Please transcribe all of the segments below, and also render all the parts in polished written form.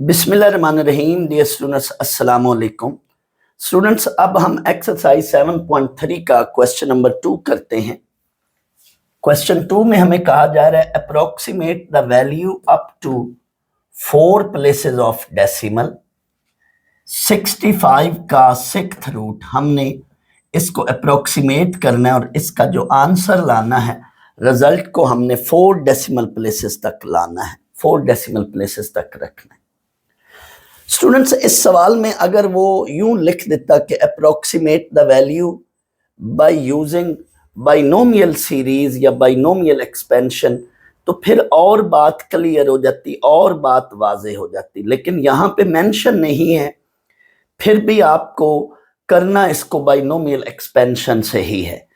बिस्मिल्लाहिर्रहमानिर्रहीम। Dear students, अस्सलाम वालेकुम। स्टूडेंट्स, अब हम एक्सरसाइज 7.3 का क्वेश्चन नंबर 2 करते हैं। क्वेश्चन 2 में हमें कहा जा रहा है approximate the value up to 4 places of decimal. 65 का 6th रूट हमने इसको अप्रोक्सीमेट करना है और इसका जो आंसर लाना है, रिजल्ट को हमने 4 डेसिमल प्लेसेस तक लाना है, 4 डेसिमल प्लेसेस तक रखना है। स्टूडेंट्स, इस सवाल में अगर वो यूं लिख देता कि approximate the value by using binomial series या बाइनोमियल एक्सपेंशन, तो फिर और बात क्लियर हो जाती और बात वाज़ेह हो जाती, लेकिन यहाँ पे मेंशन नहीं है। फिर भी आपको करना इसको बाइनोमियल एक्सपेंशन से ही है।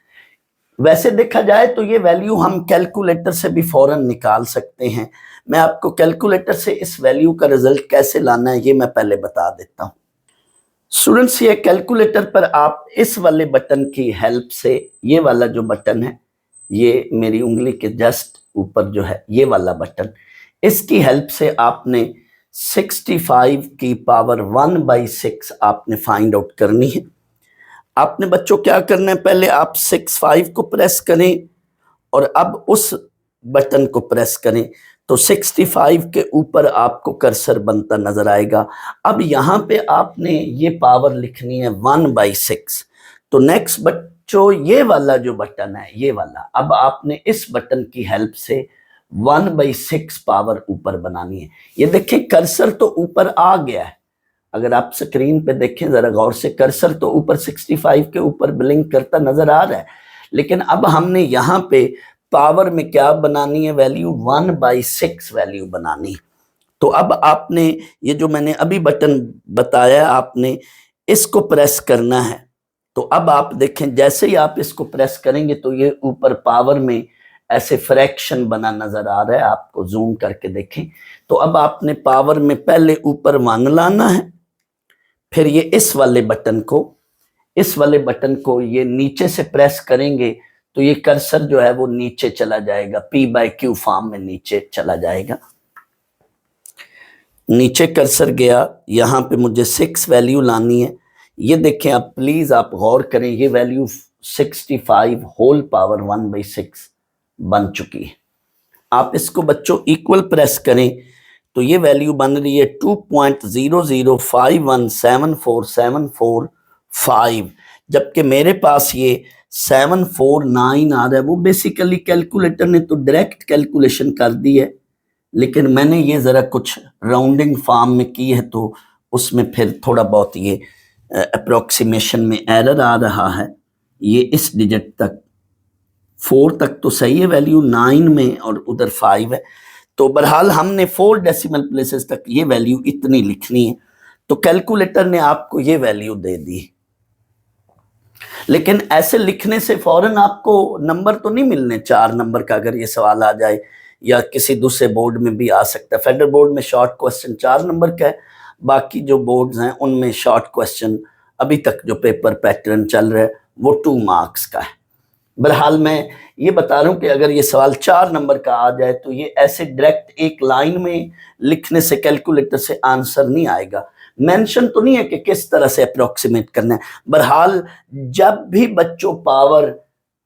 वैसे देखा जाए तो ये वैल्यू हम कैलकुलेटर से भी फौरन निकाल सकते हैं। मैं आपको कैलकुलेटर से इस वैल्यू का रिजल्ट कैसे लाना है ये मैं पहले बता देता हूँ। स्टूडेंट्स, ये कैलकुलेटर पर आप इस वाले बटन की हेल्प से, ये वाला जो बटन है, ये मेरी उंगली के जस्ट ऊपर जो है ये वाला बटन, इसकी हेल्प से आपने 65 की पावर 1/6 आपने फाइंड आउट करनी है। आपने बच्चों क्या करना है, पहले आप 65 को प्रेस करें और अब उस बटन को प्रेस करें तो 65 के ऊपर आपको कर्सर बनता नजर आएगा। अब यहाँ पे आपने ये पावर लिखनी है 1/6। तो नेक्स्ट बच्चों, ये वाला जो बटन है, ये वाला, अब आपने इस बटन की हेल्प से 1/6 पावर ऊपर बनानी है। ये देखें, कर्सर तो ऊपर आ गया है। अगर आप स्क्रीन पे देखें जरा गौर से, कर्सर तो ऊपर 65 के ऊपर ब्लिंक करता नजर आ रहा है, लेकिन अब हमने यहाँ पे पावर में क्या बनानी है, वैल्यू 1/6 वैल्यू बनानी है। तो अब आपने ये जो मैंने अभी बटन बताया, आपने इसको प्रेस करना है। तो अब आप देखें, जैसे ही आप इसको प्रेस करेंगे तो ये ऊपर पावर में ऐसे फ्रैक्शन बना नजर आ रहा है। आपको जूम करके देखें तो अब आपने पावर में पहले ऊपर 1 लाना है, फिर ये इस वाले बटन को ये नीचे से प्रेस करेंगे तो ये कर्सर जो है वो नीचे चला जाएगा, P/Q फॉर्म में नीचे चला जाएगा। नीचे कर्सर गया, यहाँ पे मुझे 6 वैल्यू लानी है। ये देखें, आप प्लीज आप गौर करें, ये वैल्यू 65 होल पावर 1/6 बन चुकी है। आप इसको बच्चों इक्वल प्रेस करें तो ये वैल्यू बन रही है 2.00517475, जबकि मेरे पास ये 749 आ रहा है। वो बेसिकली कैलकुलेटर ने तो डायरेक्ट कैलकुलेशन कर दी है, लेकिन मैंने ये ज़रा कुछ राउंडिंग फॉर्म में की है तो उसमें फिर थोड़ा बहुत ये अप्रोक्सीमेशन में एरर आ रहा है। ये इस डिजिट तक 4 तक तो सही है वैल्यू, 9 में और उधर 5 है। तो बहरहाल हमने 4 डेसिमल प्लेसेस तक ये वैल्यू इतनी लिखनी है। तो कैलकुलेटर ने आपको ये वैल्यू दे दी, लेकिन ऐसे लिखने से फौरन आपको नंबर तो नहीं मिलने 4 नंबर का। अगर ये सवाल आ जाए या किसी दूसरे बोर्ड में भी आ सकता है। फेडरल बोर्ड में शॉर्ट क्वेश्चन 4 नंबर का है, बाकी जो बोर्ड्स हैं उनमें शॉर्ट क्वेश्चन अभी तक जो पेपर पैटर्न चल रहा है वो 2 मार्क्स का है। बहरहाल मैं ये बता रहा हूँ कि अगर ये सवाल 4 नंबर का आ जाए तो ये ऐसे डायरेक्ट एक लाइन में लिखने से कैलकुलेटर से आंसर नहीं आएगा। मेंशन तो नहीं है कि किस तरह से अप्रोक्सीमेट करना है। बहरहाल जब भी बच्चों पावर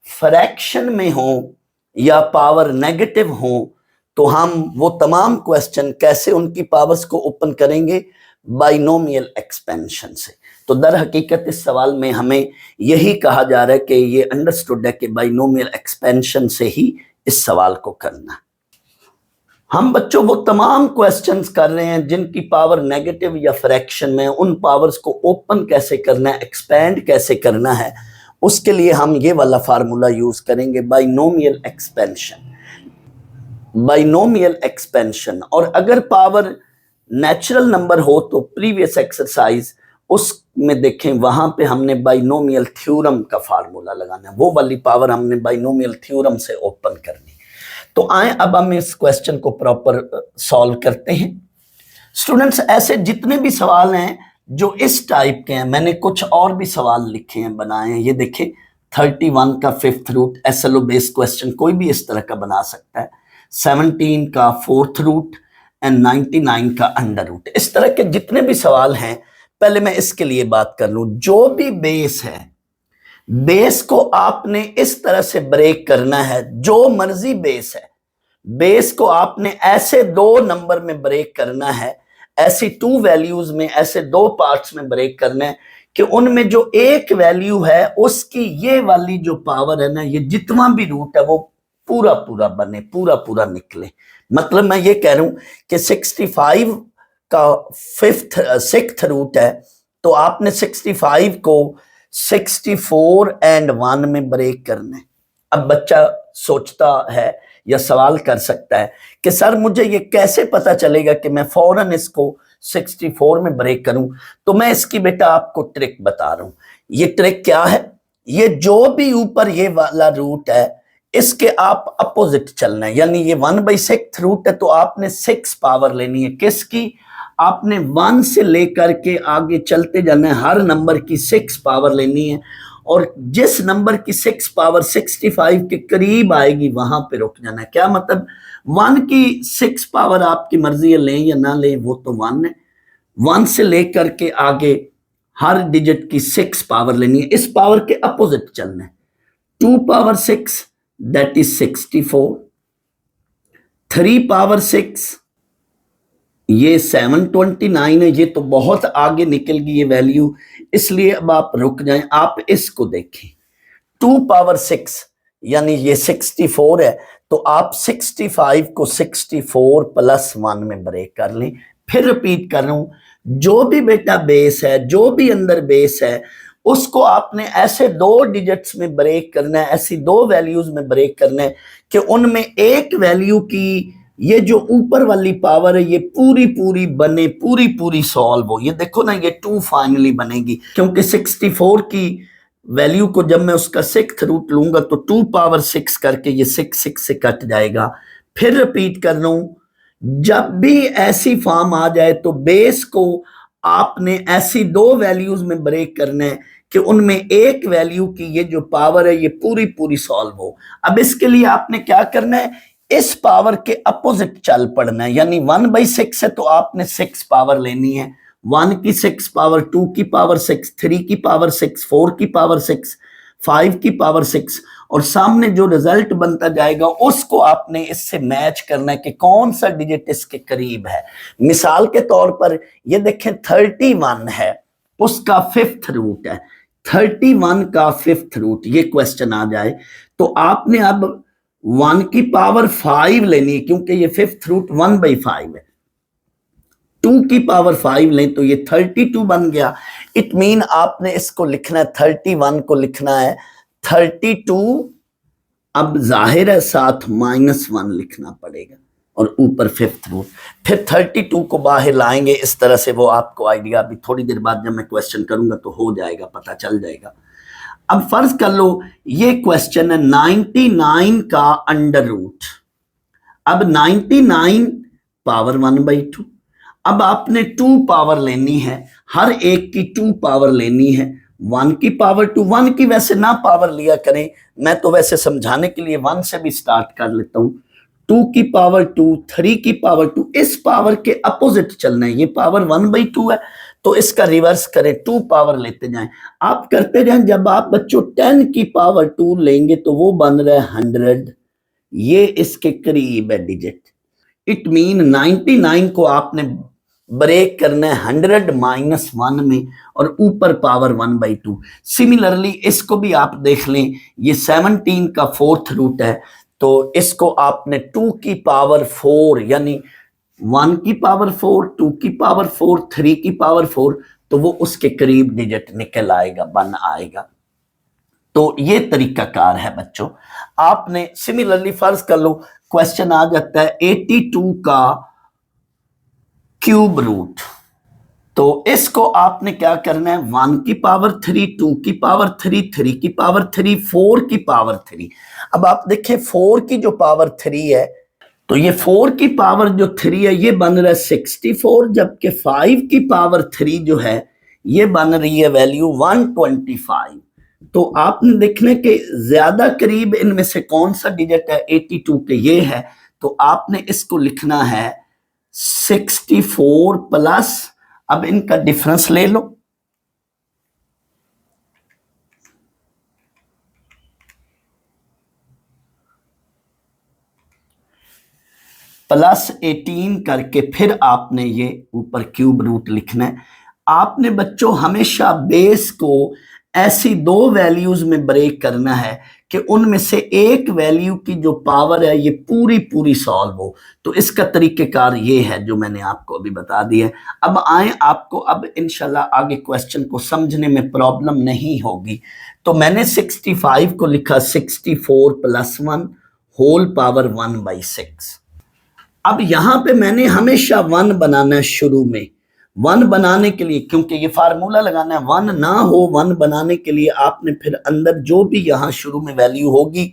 फ्रैक्शन में हो या पावर नेगेटिव हो तो हम वो तमाम क्वेश्चन कैसे उनकी पावर्स को ओपन करेंगे, बाइनोमियल एक्सपेंशन से। तो दर हकीकत इस सवाल में हमें यही कहा जा रहा है कि ये अंडरस्टूड है कि बाइनोमियल एक्सपेंशन से ही इस सवाल को करना है। हम बच्चों वो तमाम क्वेश्चंस कर रहे हैं जिनकी पावर नेगेटिव या फ्रैक्शन में, उन पावर्स को ओपन कैसे करना है, एक्सपेंड कैसे करना है, उसके लिए हम ये वाला फार्मूला यूज करेंगे, बाइनोमियल एक्सपेंशन। और अगर पावर नेचुरल नंबर हो तो प्रीवियस एक्सरसाइज उसमें देखें, वहां पे हमने बाइनोमियल थ्योरम का फार्मूला लगाना है। वो वाली पावर हमने बाइनोमियल थ्योरम से ओपन करनी। तो आए अब हम इस क्वेश्चन को प्रॉपर सॉल्व करते हैं। स्टूडेंट्स, ऐसे जितने भी सवाल हैं जो इस टाइप के हैं, मैंने कुछ और भी सवाल लिखे हैं, बनाए हैं। ये देखिए, 31 का 5th root SLO based question कोई भी इस तरह का बना सकता है। 17 का 4th रूट एंड 99 का अंडर रूट। इस तरह के जितने भी सवाल हैं, पहले मैं इसके लिए बात कर लूं। जो भी बेस है, बेस को आपने इस तरह से ब्रेक करना है, जो मर्जी बेस है, बेस को आपने ऐसे दो नंबर में ब्रेक करना है, ऐसी टू वैल्यूज में, ऐसे दो पार्ट्स में ब्रेक करना है कि उनमें जो एक वैल्यू है उसकी ये वाली जो पावर है ना, ये जितना भी रूट है वो पूरा पूरा बने, पूरा पूरा निकले। मतलब मैं ये कह रहा हूं कि 65 का सिक्स्थ रूट है, तो आपने 65 को 64 एंड 1 में ब्रेक करना है। अब बच्चा सोचता है या सवाल कर सकता है कि सर मुझे ये कैसे पता चलेगा कि मैं फौरन इसको 64 में ब्रेक करूं? तो मैं इसकी बेटा आपको ट्रिक बता रहा हूं। ये ट्रिक क्या है? ये जो भी ऊपर ये वाला रूट है, इसके आप अपोजिट चलना है। यानी ये 1/6 रूट है, तो आपने 6 पावर लेनी है। किसकी? आपने 1 से लेकर के आगे चलते जाना है, हर नंबर की 6 पावर लेनी है, और जिस नंबर की 6 पावर 65 के करीब आएगी वहां पे रुक जाना है। क्या मतलब? 1 की 6 पावर आपकी मर्जी है, लें या ना लें, वो तो 1 है। 1 से लेकर के आगे हर डिजिट की 6 पावर लेनी है, इस पावर के अपोजिट चलना है। 2 पावर 6 दैट इज 64, 3 पावर 6 ये 729 है। ये तो बहुत आगे निकल गई ये वैल्यू, इसलिए अब आप रुक जाएं, आप इसको देखें। 2 पावर 6 यानी ये 64 है, तो आप 65 को 64 प्लस 1 में ब्रेक कर लें। फिर रिपीट कर रहा हूं, जो भी बेटा बेस है, जो भी अंदर बेस है, उसको आपने ऐसे दो डिजिट्स में ब्रेक करना है, ऐसी दो वैल्यूज में ब्रेक करना है कि उनमें एक वैल्यू की ये जो ऊपर वाली पावर है ये पूरी पूरी बने, पूरी पूरी सॉल्व हो। ये देखो ना, ये 2 फाइनली बनेगी, क्योंकि 64 की वैल्यू को जब मैं उसका 6th रूट लूंगा तो 2 पावर 6 करके ये 6 से कट जाएगा। फिर रिपीट कर रहा हूं, जब भी ऐसी फॉर्म आ जाए तो बेस को आपने ऐसी दो वैल्यूज में ब्रेक करना है कि उनमें एक वैल्यू की ये जो पावर है ये पूरी पूरी सॉल्व हो। अब इसके लिए आपने क्या करना है? इस पावर के अपोजिट चल पड़ना है। यानी 1/6 है तो आपने 6 पावर लेनी है। 1 की 6 पावर, 2 की पावर 6, 3 की पावर 6, 4 की पावर 6, 5 की पावर 6, और सामने जो रिजल्ट बनता जाएगा उसको आपने इससे मैच करना है कि कौन सा डिजिट इसके करीब है। मिसाल के तौर पर ये देखें, 31 है, उसका 5th रूट है। 31 का 5th रूट, ये क्वेश्चन आ जाए तो आपने अब 1 की पावर 5 लेनी है, क्योंकि ये 5th रूट 1/5 है। 2 की पावर 5 लें तो ये 32 बन गया। इट मीन आपने इसको लिखना है, 31 को लिखना है 32, अब जाहिर है साथ -1 लिखना पड़ेगा, और ऊपर 5th रूट। फिर 32 को बाहर लाएंगे इस तरह से, वो आपको आइडिया अभी थोड़ी देर बाद जब मैं क्वेश्चन करूंगा तो हो जाएगा, पता चल जाएगा। अब फर्ज कर लो ये क्वेश्चन है 99 का अंडर रूट। अब 99 पावर 1/2, अब आपने 2 पावर लेनी है, हर एक की 2 पावर लेनी है। 1 की पावर 2, 1 की वैसे ना पावर लिया करें, मैं तो वैसे समझाने के लिए 1 से भी स्टार्ट कर लेता हूं। 2 की पावर 2, 3 की पावर 2, इस पावर के अपोजिट चलना है। ये पावर 1/2 है तो इसका रिवर्स करें, 2 पावर लेते जाएं। आप करते जाएं, जब आप बच्चों 10 की पावर 2 लेंगे तो वो बन रहा है 100, ये इसके करीब है डिजिट। इट मीन 99 को आपने ब्रेक करना है 100 - 1 में, और ऊपर पावर 1/2। सिमिलरली इसको भी आप देख लें, ये 17 का 4th रूट है, तो इसको आपने 2 की पावर 4 यानी 1 की पावर 4, 2 की पावर 4, 3 की पावर 4, तो वो उसके करीब डिजिट निकल आएगा, बन आएगा। तो ये तरीकाकार है बच्चों। आपने सिमिलरली फर्ज कर लो क्वेश्चन आ जाता है 82 का क्यूब रूट, तो इसको आपने क्या करना है? 1 की पावर 3, 2 की पावर 3, 3 की पावर 3, 4 की पावर 3। अब आप देखें 4 की जो पावर 3 है, तो ये 4 की पावर जो 3 है ये बन रहा है 64, जबकि 5 की पावर 3 जो है ये बन रही है वैल्यू 125। तो आपने देखने के ज्यादा करीब इनमें से कौन सा डिजिट है 82 के, ये है। तो आपने इसको लिखना है 64 प्लस, अब इनका डिफरेंस ले लो, प्लस 18 करके फिर आपने ये ऊपर क्यूब रूट लिखना है। आपने बच्चों हमेशा बेस को ऐसी दो वैल्यूज में ब्रेक करना है कि उनमें से एक वैल्यू की जो पावर है ये पूरी पूरी सॉल्व हो। तो इसका तरीकेकार ये है जो मैंने आपको अभी बता दिया है। अब आए, आपको अब इंशाल्लाह आगे क्वेश्चन को समझने में प्रॉब्लम नहीं होगी। तो मैंने 65 को लिखा 64 प्लस 1 होल पावर 1/6। अब यहां पे मैंने हमेशा 1 बनाना है शुरू में। 1 बनाने के लिए, क्योंकि ये फार्मूला लगाना है, 1 ना हो, 1 बनाने के लिए आपने फिर अंदर जो भी यहां शुरू में वैल्यू होगी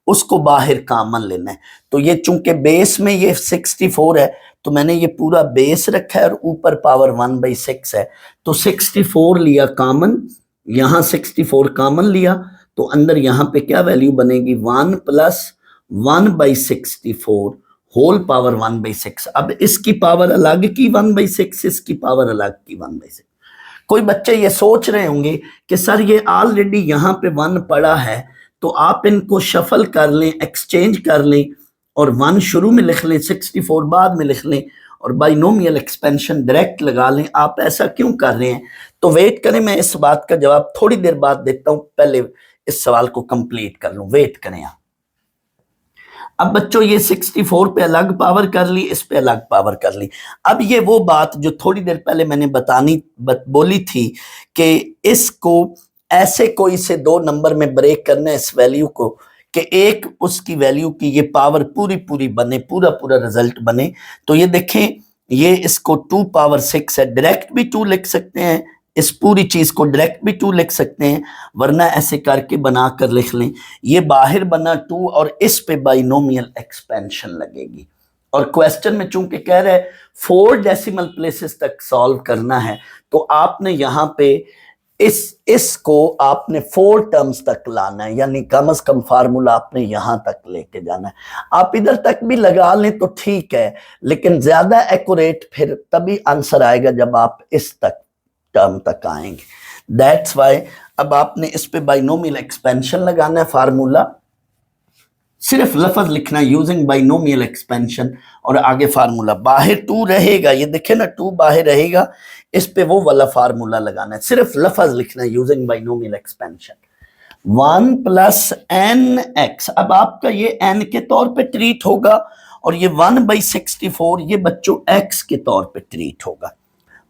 उसको बाहर कॉमन लेना है। तो ये चूंकि बेस में ये 64 है तो मैंने ये पूरा बेस रखा है और ऊपर पावर 1/6 है। तो 64 लिया कॉमन, यहां 64 कॉमन लिया, तो अंदर यहां पे क्या वैल्यू बनेगी, 1 प्लस 1/64 होल पावर 1/6। अब इसकी पावर अलग की 1/6, इसकी पावर अलग की 1/6। कोई बच्चे ये सोच रहे होंगे कि सर ये ऑलरेडी यहां पे 1 पड़ा है, तो आप इनको शफल कर लें, एक्सचेंज कर लें और 1 शुरू में लिख लें, 64 बाद में लिख लें और बाइनोमियल एक्सपेंशन डायरेक्ट लगा लें। आप ऐसा क्यों कर रहे हैं? तो वेट करें, मैं इस बात का जवाब थोड़ी देर बाद देता हूं, पहले इस सवाल को कंप्लीट कर लूं, वेट करें आप। अब बच्चों ये 64 पे अलग पावर कर ली, इस पे अलग पावर कर ली। अब ये वो बात जो थोड़ी देर पहले मैंने बोली थी कि इसको ऐसे कोई से दो नंबर में ब्रेक करना है इस वैल्यू को कि एक उसकी वैल्यू की ये पावर पूरी पूरी बने, पूरा पूरा रिजल्ट बने। तो ये देखें, ये इसको 2 पावर 6 है, डायरेक्ट भी 2 लिख सकते हैं, इस पूरी चीज को डायरेक्ट भी 2 लिख सकते हैं, वरना ऐसे करके बनाकर लिख लें। ये बाहर बना 2 और इस पे बाइनोमियल एक्सपेंशन लगेगी। और क्वेश्चन में चूंकि कह रहे हैं 4 डेसिमल प्लेसेस तक सॉल्व करना है, तो आपने यहां पे इसको आपने 4 टर्म्स तक लाना है, यानी कम से कम फार्मूला आपने यहां तक लेके जाना है। आप इधर तक भी लगा लें तो ठीक है, लेकिन ज्यादा एक्यूरेट फिर तभी आंसर आएगा जब आप इस तक टर्म तक आएंगे। दैट्स वाई अब आपने इस पे बाइनोमियल एक्सपेंशन लगाना है, फार्मूला सिर्फ लफ्ज लिखना यूजिंग बाइनोमियल एक्सपेंशन और आगे फार्मूला। बाहर 2 रहेगा, ये देखे ना 2 बाहर रहेगा, इस पे वो वाला फार्मूला लगाना है, सिर्फ लफ्ज लिखना है using binomial expansion. 1 plus n x, अब आपका ये n के तौर पे ट्रीट होगा और ये 1/64 ये बच्चों x के तौर पे ट्रीट होगा।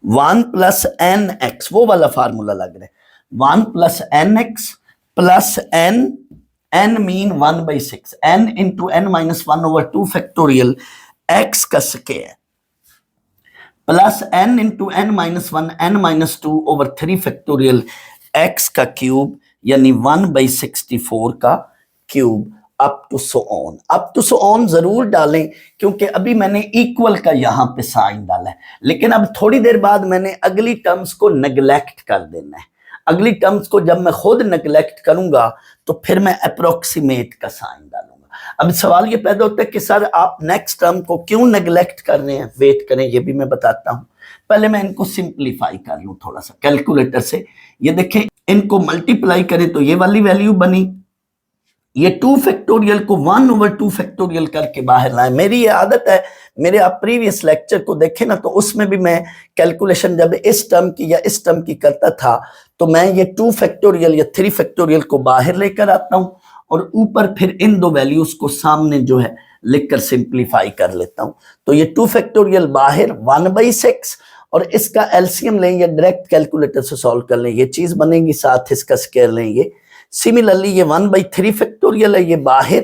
1 प्लस एन एक्स वो वाला फार्मूला लग रहा है, 1 plus n x plus n, n mean 1/6, n into n minus 1/2 factorial x का square plus n into n minus 1 n minus 2/3 factorial x का क्यूब, यानी 1/64 का cube up to so on. Up to so on जरूर डालें क्योंकि अभी मैंने equal का यहां पे साइन डाला है, लेकिन अब थोड़ी देर बाद मैंने अगली टर्म्स को नेग्लेक्ट कर देना है। अगली टर्म्स को जब मैं खुद नेग्लेक्ट करूंगा तो फिर मैं अप्रोक्सीमेट का साइन डालूंगा। अब सवाल ये पैदा होता है कि सर आप नेक्स्ट टर्म को क्यों नेग्लेक्ट कर रहे हैं? वेट करें, ये भी मैं बताता हूं। पहले मैं इनको सिंप्लीफाई कर लूं थोड़ा सा कैलकुलेटर से। ये देखें, इनको मल्टीप्लाई करें तो ये वाली वैल्यू बनी, ये 2 फैक्टोरियल को 1/2 फैक्टोरियल करके बाहर लाए। मेरी ये आदत है, मेरे आप प्रीवियस लेक्चर को देखें ना तो उसमें भी मैं कैलकुलेशन जब इस टर्म की या इस टर्म की करता था तो मैं ये 2 फैक्टोरियल या 3 फैक्टोरियल को बाहर लेकर आता हूं और ऊपर फिर इन दो वैल्यूज को सामने जो है लिखकर सिंप्लीफाई कर लेता हूं। तो ये 2 फैक्टोरियल बाहर 1/6 और इसका एलसीएम लें या डायरेक्ट कैलकुलेटर से सॉल्व कर लें, ये चीज बनेगी, साथ इसका स्क्वायर लेंगे। सिमिलरली ये 1/3 फैक्टोरियल है, ये बाहर,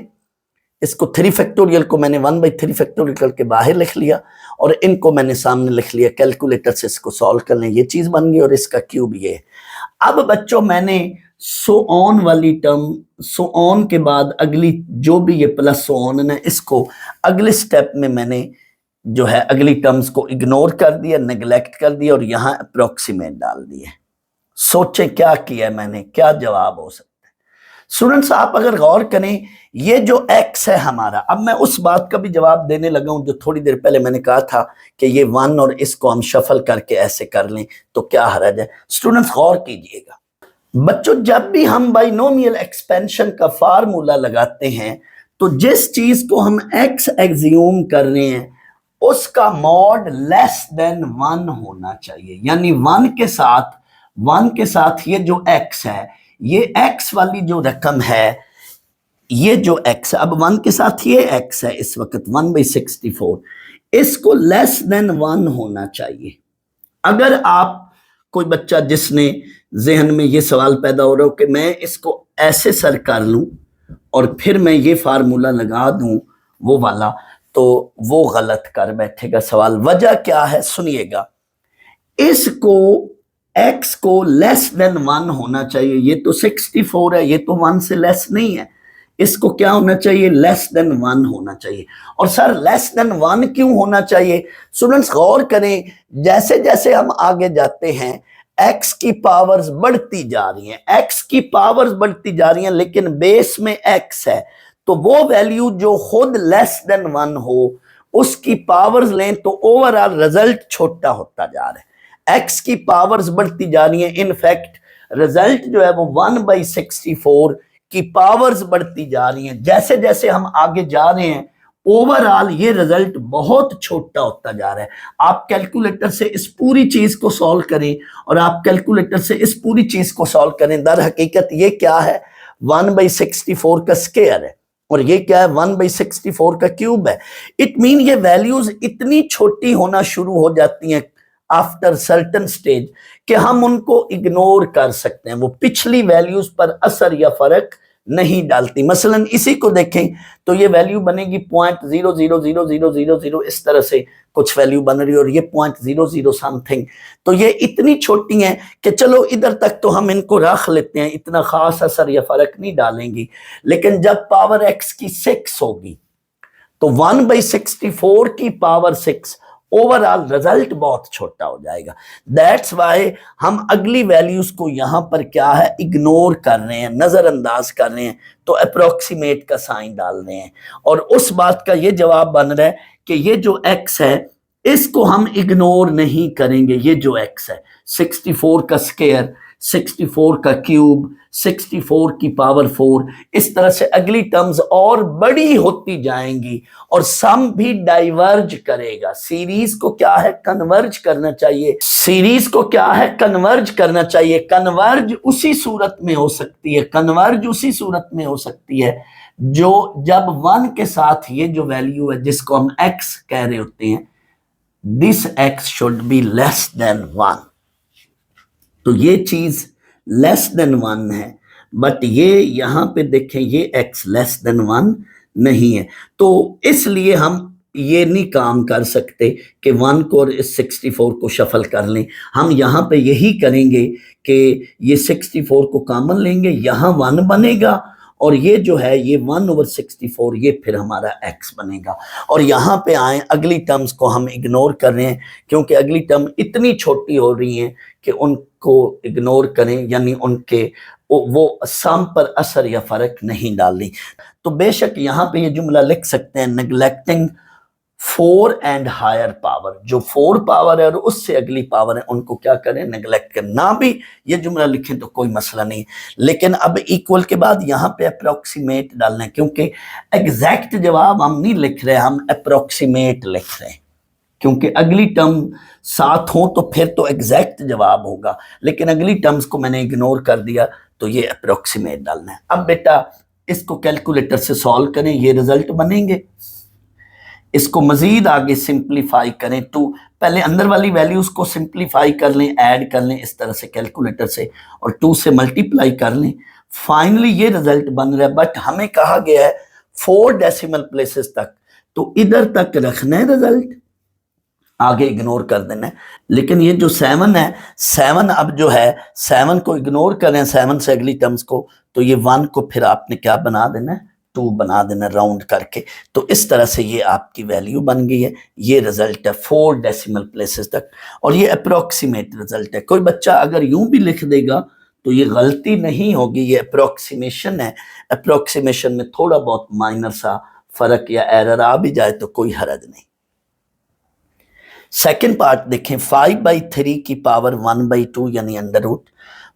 इसको 3 फैक्टोरियल को मैंने 1/3 फैक्टोरियल करके बाहर लिख लिया और इनको मैंने सामने लिख लिया, कैलकुलेटर से इसको सॉल्व कर लें, ये चीज बन गई और इसका क्यूब ये है। अब बच्चों मैंने सो ऑन वाली टर्म, सो ऑन के बाद अगली जो भी ये प्लस सो ऑन है, इसको अगले स्टेप में मैंने जो है अगली टर्म्स को इग्नोर कर दिया, नेग्लेक्ट कर दिया और यहाँ अप्रोक्सीमेट डाल दिए। सोचे क्या किया मैंने, क्या जवाब हो सकता है? स्टूडेंट्स आप अगर गौर करें, ये जो x है हमारा, अब मैं उस बात का भी जवाब देने लगा हूं जो थोड़ी देर पहले मैंने कहा था कि ये 1 और इसको हम शफल करके ऐसे कर लें तो क्या हर्ज है। स्टूडेंट्स गौर कीजिएगा बच्चों, जब भी हम बाइनोमियल एक्सपेंशन का फार्मूला लगाते हैं तो जिस चीज को हम x एग्ज्यूम कर रहे हैं उसका मॉड लेस देन 1 होना चाहिए, यानी 1 के साथ ये जो x है, ये x वाली जो रकम है, ये जो x है, अब 1 के साथ ये x है इस वक्त 1/64, इसको लेस देन 1 होना चाहिए। अगर आप कोई बच्चा जिसने जहन में ये सवाल पैदा हो रहा हो कि मैं इसको ऐसे सर कर लूं और फिर मैं ये फार्मूला लगा दूं वो वाला, तो वो गलत कर बैठेगा सवाल। वजह क्या है सुनिएगा, इसको x को लेस देन 1 होना चाहिए। ये तो 64 है, ये तो 1 से लेस नहीं है, इसको क्या होना चाहिए, लेस देन 1 होना चाहिए। और सर लेस देन 1 क्यों होना चाहिए? स्टूडेंट्स गौर करें, जैसे जैसे हम आगे जाते हैं x की पावर्स बढ़ती जा रही हैं, x की पावर्स बढ़ती जा रही हैं, लेकिन बेस में x है, तो वो वैल्यू जो खुद लेस देन 1 हो उसकी पावर्स लें तो ओवरऑल रिजल्ट छोटा होता जा रहा है। x की पावर्स बढ़ती जा रही हैं, इनफैक्ट रिजल्ट जो है वो 1/64 की पावर्स बढ़ती जा रही हैं। जैसे जैसे हम आगे जा रहे हैं ओवरऑल ये रिजल्ट बहुत छोटा होता जा रहा है। आप कैलकुलेटर से इस पूरी चीज को सॉल्व करें और आप कैलकुलेटर से इस पूरी चीज को सॉल्व करें, दर हकीकत ये क्या है, 1/64 का स्क्वायर है और ये क्या है, 1/64 का क्यूब है। इट मीन ये वैल्यूज इतनी छोटी होना शुरू हो जाती हैं आफ्टर सर्टन स्टेज कि हम उनको इग्नोर कर सकते हैं, वो पिछली वैल्यूज पर असर या फर्क नहीं डालती। मसलन इसी को देखें तो ये वैल्यू बनेगी 0.000000, इस तरह से कुछ वैल्यू बन रही है और ये 0.00 समथिंग, तो ये इतनी छोटी हैं कि चलो इधर तक तो हम इनको रख लेते हैं, इतना खास असर या फर्क नहीं डालेंगी। लेकिन जब पावर x की 6 होगी तो 1/64 की पावर 6, ओवरऑल रिजल्ट बहुत छोटा हो जाएगा। दैट्स वाई हम अगली वैल्यूज को यहां पर क्या है, इग्नोर कर रहे हैं, नजरअंदाज कर रहे हैं, तो अप्रोक्सीमेट का साइन डाल रहे हैं और उस बात का ये जवाब बन रहा है कि ये जो x है इसको हम इग्नोर नहीं करेंगे। ये जो x है 64 का स्क्वायर, 64 का क्यूब, 64 की पावर 4, इस तरह से अगली टर्म्स और बड़ी होती जाएंगी और सम भी डाइवर्ज करेगा। सीरीज को क्या है, कन्वर्ज करना चाहिए। सीरीज को क्या है, कन्वर्ज करना चाहिए। कन्वर्ज उसी सूरत में हो सकती है, कन्वर्ज उसी सूरत में हो सकती है जो जब 1 के साथ ये जो वैल्यू है जिसको हम x कह रहे होते हैं, this x should be less than 1, तो ये चीज लेस देन 1 है, बट ये यहां पे देखें ये x लेस देन 1 नहीं है, तो इसलिए हम ये नहीं काम कर सकते कि 1 को और इस 64 को शफल कर लें। हम यहां पे यही करेंगे कि ये 64 को कॉमन लेंगे, यहां 1 बनेगा और ये जो है ये 1/64 ये फिर हमारा x बनेगा। और यहाँ पे आए, अगली टर्म्स को हम इग्नोर कर रहे हैं क्योंकि अगली टर्म इतनी छोटी हो रही हैं कि उनको इग्नोर करें, यानी उनके वो सम पर असर या फर्क नहीं डालें। तो बेशक यहाँ पे ये जुमला लिख सकते हैं, नेग्लेक्टिंग 4 एंड हायर पावर, जो 4 पावर है और उससे अगली पावर है उनको क्या करें, नेग्लेक्ट करें। ना भी ये जुमला लिखें तो कोई मसला नहीं, लेकिन अब इक्वल के बाद यहाँ पे अप्रोक्सीमेट डालना है क्योंकि एग्जैक्ट जवाब हम नहीं लिख रहे, हम अप्रोक्सीमेट लिख रहे हैं क्योंकि अगली टर्म साथ हो तो फिर तो एग्जैक्ट जवाब होगा, लेकिन अगली टर्म्स को मैंने इग्नोर कर दिया तो ये अप्रोक्सीमेट डालना है। अब बेटा इसको कैलकुलेटर से सॉल्व करें, ये रिजल्ट बनेंगे। इसको मजीद आगे सिंप्लीफाई करें तो पहले अंदर वाली वैल्यूज को सिंप्लीफाई कर लें, ऐड कर लें इस तरह से कैलकुलेटर से और 2 से मल्टीप्लाई कर लें, फाइनली ये रिजल्ट बन रहा है। बट हमें कहा गया है 4 डेसिमल प्लेसेस तक, तो इधर तक रखना है रिजल्ट, आगे इग्नोर कर देना है। लेकिन ये जो 7 है, 7 अब जो है 7 को इग्नोर करें, 7 से अगली टर्म्स को, तो ये 1 को फिर आपने क्या बना देना है, 2 बना देना राउंड करके। तो इस तरह से ये आपकी वैल्यू बन गई है। ये रिजल्ट है 4 डेसिमल प्लेसेस तक और ये अप्रोक्सीमेट रिजल्ट है। कोई बच्चा अगर यूं भी लिख देगा तो ये गलती नहीं होगी, ये अप्रोक्सीमेशन है। अप्रोक्सीमेशन में थोड़ा बहुत माइनर सा फर्क या एरर आ भी जाए तो कोई हर्ज नहीं। सेकंड पार्ट देखें, 5/3 की पावर 1/2 यानी अंडर रूट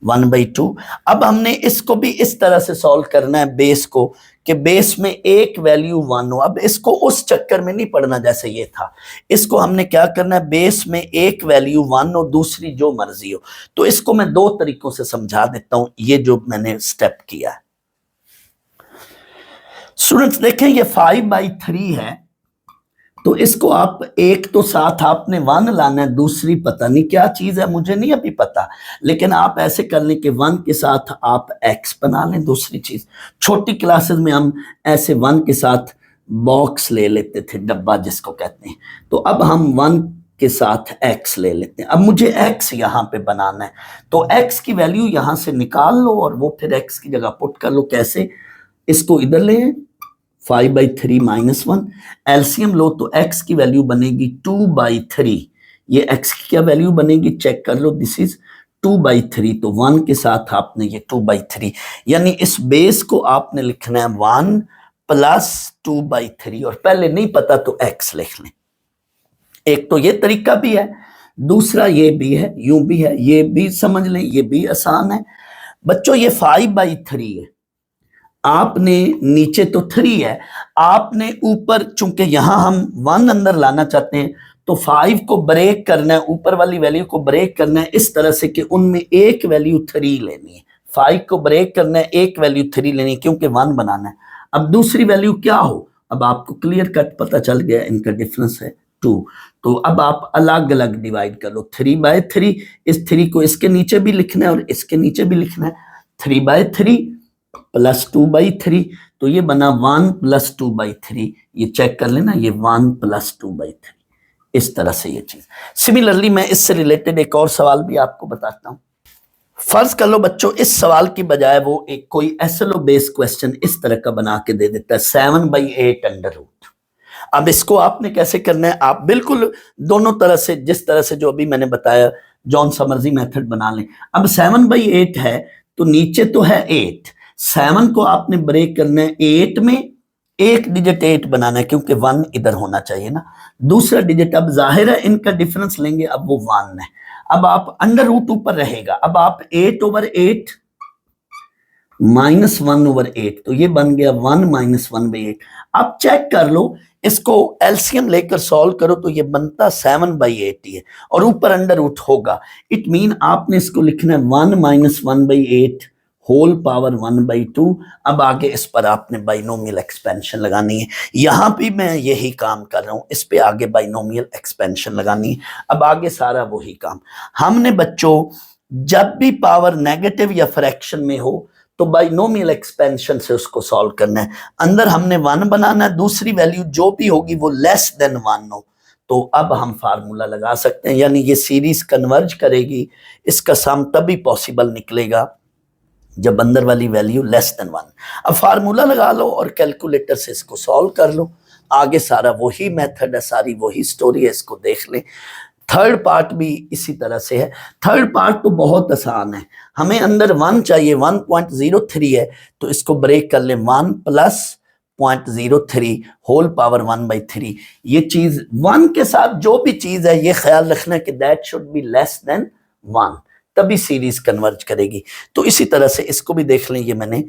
1/2। अब हमने इसको भी इस तरह से सॉल्व करना है बेस को, कि बेस में एक वैल्यू 1 हो। अब इसको उस चक्कर में नहीं पढ़ना जैसे ये था, इसको हमने क्या करना है, बेस में एक वैल्यू 1 हो, दूसरी जो मर्जी हो। तो इसको मैं दो तरीकों से समझा देता हूं, ये जो मैंने स्टेप किया है। स्टूडेंट्स देखें, ये 5/3 है, तो इसको आप एक तो साथ आपने 1 लाना है, दूसरी पता नहीं क्या चीज है, मुझे नहीं अभी पता, लेकिन आप ऐसे कर लें कि 1 के साथ आप x बना लें। दूसरी चीज, छोटी क्लासेस में हम ऐसे 1 के साथ बॉक्स ले लेते थे, डब्बा जिसको कहते हैं। तो अब हम 1 के साथ x ले लेते हैं। अब मुझे x यहां पे बनाना है, तो x की वैल्यू यहां से निकाल लो और वो फिर x की जगह पुट कर लो। कैसे, इसको इधर ले, 5/3 -1, एलसीएम लो तो x की वैल्यू बनेगी 2/3। ये x की क्या वैल्यू बनेगी चेक कर लो, दिस इज 2/3। तो 1 के साथ आपने ये 2/3, यानी इस बेस को आपने लिखना है 1 + 2/3, और पहले नहीं पता तो x लिख लें। एक तो ये तरीका भी है, दूसरा ये भी है, यूं भी है, ये भी समझ लें, ये भी आसान है। बच्चों ये 5/3 है, आपने नीचे तो 3 है, आपने ऊपर, चूंकि यहां हम 1 अंदर लाना चाहते हैं, तो 5 को ब्रेक करना है, ऊपर वाली वैल्यू को ब्रेक करना है इस तरह से कि उनमें एक वैल्यू 3 लेनी है। 5 को ब्रेक करना है, एक वैल्यू 3 लेनी है, क्योंकि 1 बनाना है। अब दूसरी वैल्यू क्या हो, अब आपको क्लियर कट पता चल गया, इनका डिफरेंस है 2। तो अब आप अलग अलग डिवाइड कर लो, 3/3, इस 3 को इसके नीचे भी लिखना है और इसके नीचे भी लिखना है, 3/3 + 2/3। तो ये बना 1 + 2/3, ये चेक कर लेना, ये 1 + 2/3, इस तरह से ये चीज। सिमिलरली मैं इससे रिलेटेड एक और सवाल भी आपको बताता हूं। फर्ज कर लो बच्चों, इस सवाल की बजाय वो एक कोई एसएलओ बेस्ड क्वेश्चन इस तरह का बना के दे देता है, 7/8 अंडर रूट। अब इसको आपने कैसे करना है, आप बिल्कुल दोनों तरह से, जिस तरह से जो अभी मैंने बताया, जॉन समर्जी मेथड बना लें। अब 7/8 है, तो नीचे तो है 8, 7 को आपने ब्रेक करना है, 8 में एक डिजिट 8 बनाना है, क्योंकि 1 इधर होना चाहिए ना। दूसरा डिजिट, अब जाहिर है इनका डिफरेंस लेंगे, अब वो 1 है। अब आप अंडर रूट ऊपर रहेगा, अब आप 8/8 -1/8, तो ये बन गया 1 - 1/8। आप चेक कर लो, इसको एलसीएम लेकर सॉल्व करो तो ये बनता 7/8 ही है, और ऊपर अंडर रूट होगा। इट मीन आपने इसको लिखना है 1 - 1/8 होल पावर 1/2। अब आगे इस पर आपने बाइनोमियल एक्सपेंशन लगानी है, यहां भी मैं यही काम कर रहा हूं, इस पे आगे बाइनोमियल एक्सपेंशन लगानी है। अब आगे सारा वही काम हमने बच्चों, जब भी पावर नेगेटिव या फ्रैक्शन में हो तो बाइनोमियल एक्सपेंशन से उसको सॉल्व करना है। अंदर हमने 1 बनाना है, दूसरी वैल्यू जो भी होगी वो लेस देन 1 हो। तो अब हम फार्मूला लगा सकते हैं, यानी ये सीरीज कन्वर्ज करेगी, इसका सम तभी पॉसिबल निकलेगा जब अंदर वाली वैल्यू लेस देन 1। अब फार्मूला लगा लो और कैलकुलेटर से इसको सॉल्व कर लो। आगे सारा वही मेथड है, सारी वही स्टोरी है, इसको देख लें। थर्ड पार्ट भी इसी तरह से है। थर्ड पार्ट तो बहुत आसान है, हमें अंदर 1 चाहिए, 1.03 है, तो इसको ब्रेक कर ले, 1 + 0.03 होल पावर 1/3। ये चीज 1 के साथ जो भी चीज है, ये ख्याल रखना कि that should be less than 1, तभी सीरीज कन्वर्ज करेगी। तो इसी तरह से इसको भी देख लें, ये मैंने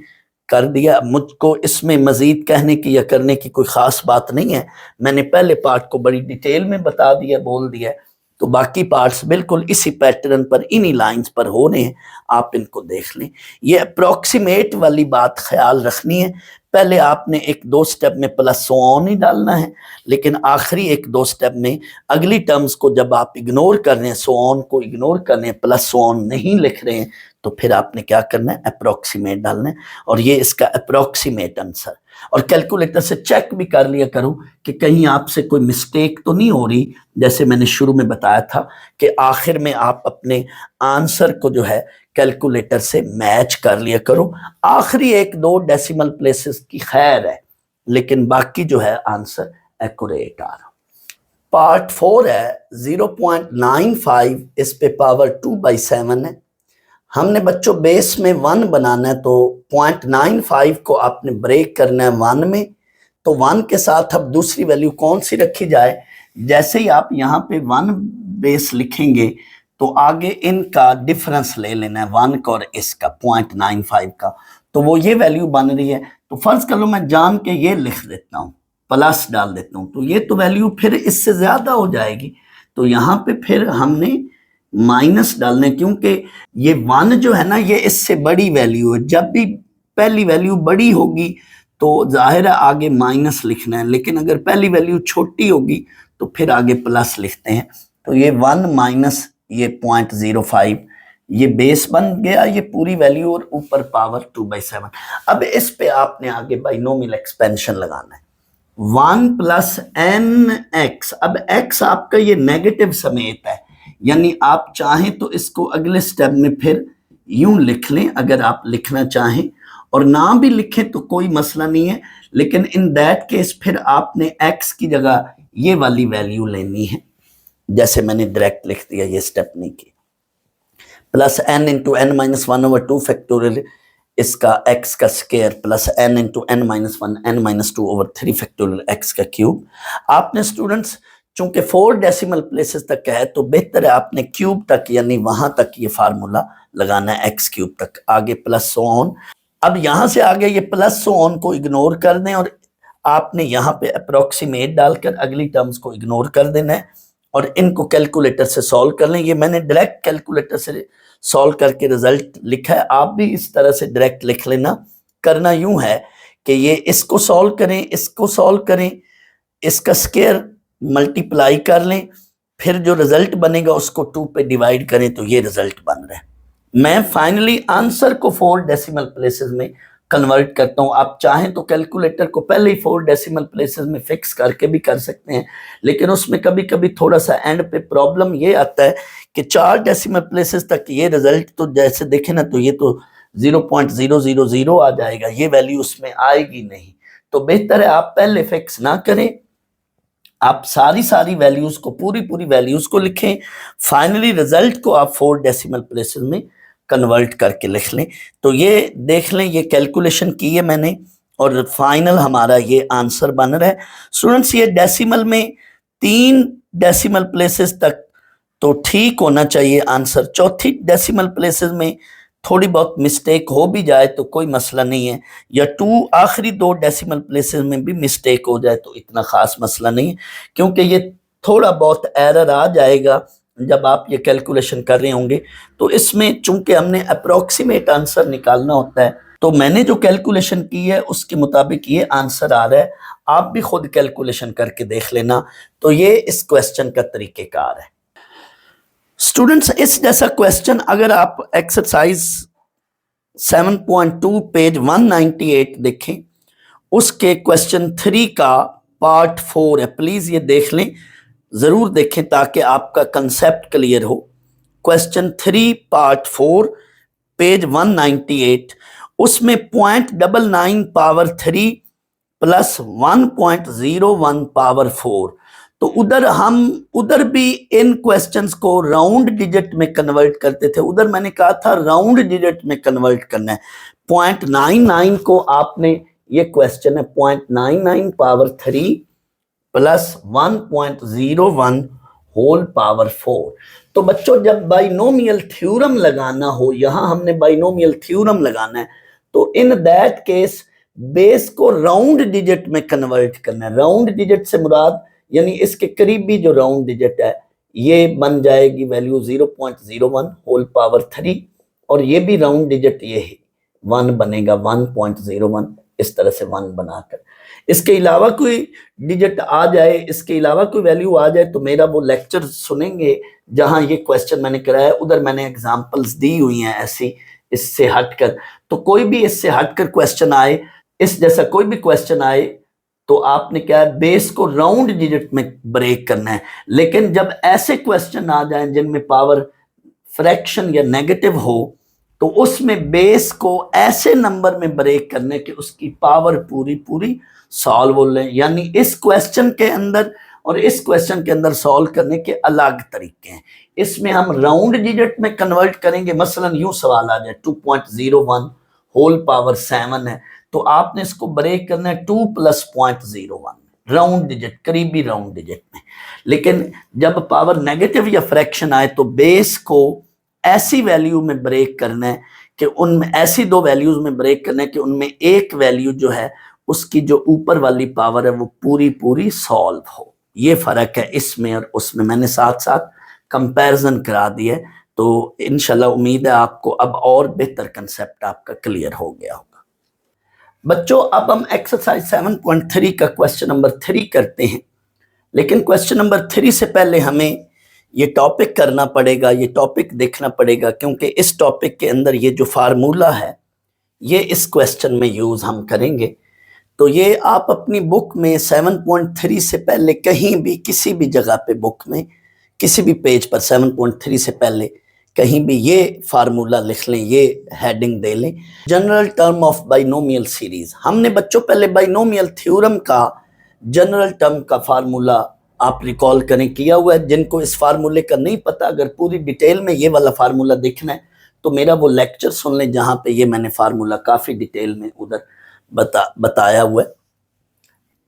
कर दिया। मुझको इसमें मजीद कहने की या करने की कोई खास बात नहीं है, मैंने पहले पार्ट को बड़ी डिटेल में बता दिया, बोल दिया, तो बाकी पार्ट्स बिल्कुल इसी पैटर्न पर, इन्हीं लाइंस पर हो रहे हैं, आप इनको देख लें। ये अप्रोक्सीमेट वाली बात ख्याल रखनी है, पहले आपने एक दो स्टेप में प्लस सो ऑन ही डालना है, लेकिन आखिरी एक दो स्टेप में अगली टर्म्स को जब आप इग्नोर कर रहे हैं, सो ऑन को इग्नोर कर रहे हैं, प्लस सो ऑन नहीं लिख रहे हैं, तो फिर आपने क्या करना है, अप्रोक्सीमेट डालना है, और ये इसका अप्रोक्सीमेट आंसर। और कैलकुलेटर से चेक भी कर लिया करो कि कहीं आपसे कोई मिस्टेक तो नहीं हो रही, जैसे मैंने शुरू में बताया था कि आखिर में आप अपने आंसर को जो है कैलकुलेटर से मैच कर लिया करो। आखिरी एक दो डेसिमल प्लेसेस की खैर है, लेकिन बाकी जो है आंसर एक्यूरेट आ रहा। पार्ट 4 है 0.95, इस पे पावर 2/7 है। हमने बच्चों बेस में 1 बनाना है, तो 0.95 को आपने ब्रेक करना है 1 में। तो 1 के साथ अब दूसरी वैल्यू कौन सी रखी जाए? जैसे ही आप यहाँ पे 1 बेस लिखेंगे तो आगे इनका डिफरेंस ले लेना है, 1 का और इसका 0.95 का। तो वो ये वैल्यू बन रही है। तो फर्ज कर लो मैं जान के ये लिख देता हूँ, प्लस डाल देता हूँ, तो ये तो वैल्यू फिर इससे ज्यादा हो जाएगी। तो यहाँ पे फिर हमने माइनस डालने, क्योंकि ये 1 जो है ना ये इससे बड़ी वैल्यू है। जब भी पहली वैल्यू बड़ी होगी तो जाहिर है आगे माइनस लिखना है, लेकिन अगर पहली वैल्यू छोटी होगी तो फिर आगे प्लस लिखते हैं। तो ये 1 माइनस ये 0.05, ये बेस बन गया, ये पूरी वैल्यू और ऊपर पावर 2/7। अब इस पे आपने आगे बाइनोमियल एक्सपेंशन लगाना है, 1 प्लस एन एक्स। अब एक्स आपका ये नेगेटिव समेत है, यानी आप चाहें तो इसको अगले स्टेप में फिर यूं लिख लें अगर आप लिखना चाहें, और ना भी लिखें तो कोई मसला नहीं है, लेकिन इन दैट केस फिर आपने एक्स की जगह ये वाली वैल्यू लेनी है, जैसे मैंने डायरेक्ट लिख दिया, ये स्टेप नहीं किया। Plus n into n minus 1/2 factorial इसका x का square plus n into n minus 1 n minus 2/3 factorial x का क्यूब। आपने स्टूडेंट्स चूंकि 4 डेसिमल प्लेसेस तक है तो बेहतर है आपने क्यूब तक यानी वहां तक ये फार्मूला लगाना है, x क्यूब तक, आगे प्लस सो ऑन। अब यहां से आगे ये प्लस सो ऑन को इग्नोर कर दें और आपने यहाँ पे अप्रोक्सीमेट डालकर अगली टर्म्स को इग्नोर कर देना है और इनको कैलकुलेटर से सॉल्व कर लें। ये मैंने डायरेक्ट कैलकुलेटर से सॉल्व करके रिजल्ट लिखा है, आप भी इस तरह से डायरेक्ट लिख लेना। करना यूं है कि ये इसको सॉल्व करें, इसको सॉल्व करें, इसका स्क्वायर मल्टीप्लाई कर लें, फिर जो रिजल्ट बनेगा उसको 2 पे डिवाइड करें, तो ये रिजल्ट बन रहा है। मैं फाइनली आंसर को 4 डेसिमल प्लेसेस में कन्वर्ट करता हूं। आप चाहें तो कैलकुलेटर को पहले ही 4 डेसिमल प्लेसेस में फिक्स करके भी कर सकते हैं, लेकिन उसमें कभी कभी थोड़ा सा एंड पे प्रॉब्लम ये आता है कि 4 डेसिमल प्लेसेस तक ये रिजल्ट तो जैसे देखें ना तो ये तो 0.000 आ जाएगा, ये वैल्यू उसमें आएगी नहीं। तो बेहतर है आप पहले फिक्स ना करें, आप सारी वैल्यूज को पूरी वैल्यूज को लिखें, फाइनली रिजल्ट को आप 4 डेसिमल प्लेसेस में कन्वर्ट करके लिख लें। तो ये देख लें, ये कैलकुलेशन की है मैंने और फाइनल हमारा ये आंसर बन रहा है। स्टूडेंट्स ये डेसिमल में 3 डेसिमल प्लेसेस तक तो ठीक होना चाहिए आंसर, चौथी डेसिमल प्लेसेस में थोड़ी बहुत मिस्टेक हो भी जाए तो कोई मसला नहीं है, या 2 आखिरी 2 डेसिमल प्लेसेस में भी मिस्टेक हो जाए तो इतना खास मसला नहीं है, क्योंकि ये थोड़ा बहुत एरर आ जाएगा जब आप ये कैलकुलेशन कर रहे होंगे। तो इसमें चूंकि हमने अप्रोक्सीमेट आंसर निकालना होता है, तो मैंने जो कैलकुलेशन की है उसके मुताबिक ये आंसर आ रहा है, आप भी खुद कैलकुलेशन करके देख लेना। तो ये इस क्वेश्चन का तरीकेकार है। स्टूडेंट्स इस जैसा क्वेश्चन अगर आप एक्सरसाइज 7.2 पेज 198 देखें, उसके क्वेश्चन 3 का पार्ट 4 है, प्लीज ये देख लें, जरूर देखें ताकि आपका कंसेप्ट क्लियर हो। क्वेश्चन 3 पार्ट 4 पेज 198, उसमें 0.99 पावर 3 प्लस 1.01 पावर 4। तो उधर भी इन क्वेश्चंस को राउंड डिजिट में कन्वर्ट करते थे, उधर मैंने कहा था राउंड डिजिट में कन्वर्ट करना है। 0.99 को आपने, ये क्वेश्चन है 0.99 पावर 3 प्लस 1.01 होल पावर 4। तो बच्चों जब बाइनोमियल थ्योरम लगाना हो, यहां हमने बाइनोमियल थ्योरम लगाना है, तो इन दैट केस बेस को राउंड डिजिट में कन्वर्ट करना है। राउंड डिजिट से मुराद यानी इसके करीबी जो राउंड डिजिट है ये बन जाएगी वैल्यू 0.01 होल पावर 3, और ये भी राउंड डिजिट ये है 1 बनेगा 1.01, इस तरह से 1 बनाकर। इसके अलावा कोई डिजिट आ जाए, इसके अलावा कोई वैल्यू आ जाए तो मेरा वो लेक्चर सुनेंगे जहां ये क्वेश्चन मैंने कराया, उधर मैंने एग्जांपल्स दी हुई हैं ऐसी इससे हटकर। तो कोई भी इससे हटकर क्वेश्चन आए, इस जैसा कोई भी क्वेश्चन आए, तो आपने क्या है बेस को राउंड डिजिट में ब्रेक करना है। लेकिन जब ऐसे क्वेश्चन आ जाएं जिनमें पावर फ्रैक्शन या नेगेटिव हो, तो उसमें बेस को ऐसे नंबर में ब्रेक करने कि उसकी पावर पूरी सॉल्व हो ले। यानी इस क्वेश्चन के अंदर और इस क्वेश्चन के अंदर सॉल्व करने के अलग तरीके हैं। इसमें हम राउंड डिजिट में कन्वर्ट करेंगे, मसलन यूं सवाल आ जाए 2.01 होल पावर 7 है, तो आपने इसको ब्रेक करना है 2 + 0.01 राउंड डिजिट, करीबी राउंड डिजिट में। लेकिन जब पावर नेगेटिव या फ्रैक्शन आए तो बेस को ऐसी वैल्यू में ब्रेक करना है कि उनमें ऐसी दो वैल्यूज में ब्रेक करना है कि उनमें एक वैल्यू जो है उसकी जो ऊपर वाली पावर है वो पूरी पूरी सॉल्व हो। ये फर्क है इसमें और उसमें, मैंने साथ साथ कंपैरिजन करा दिया है। तो इंशाल्लाह उम्मीद है आपको अब और बेहतर कंसेप्ट आपका क्लियर हो गया होगा। बच्चों अब हम एक्सरसाइज 7.3 का क्वेश्चन नंबर 3 करते हैं। लेकिन क्वेश्चन नंबर 3 से पहले हमें ये टॉपिक करना पड़ेगा, ये टॉपिक देखना पड़ेगा, क्योंकि इस टॉपिक के अंदर ये जो फार्मूला है ये इस क्वेश्चन में यूज हम करेंगे। तो ये आप अपनी बुक में 7.3 से पहले कहीं भी किसी भी जगह पे बुक में किसी भी पेज पर 7.3 से पहले कहीं भी ये फार्मूला लिख लें, ये हेडिंग दे लें, general term of binomial series. हमने बच्चों पहले बाइनोमियल थ्योरम का जनरल टर्म का फार्मूला आप रिकॉल करें किया हुआ है। जिनको इस फार्मूले का नहीं पता, अगर पूरी डिटेल में ये वाला फार्मूला देखना है तो मेरा वो लेक्चर सुन लें जहां पे ये मैंने फार्मूला काफी डिटेल में उधर बताया हुआ है।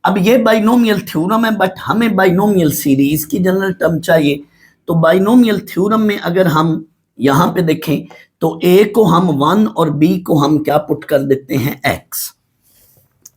अब ये बाइनोमियल थ्योरम है, बट हमें बाइनोमियल सीरीज की जनरल टर्म चाहिए। तो बाइनोमियल थ्योरम में अगर हम यहां पे देखें तो ए को हम 1 और बी को हम क्या पुट कर देते हैं x।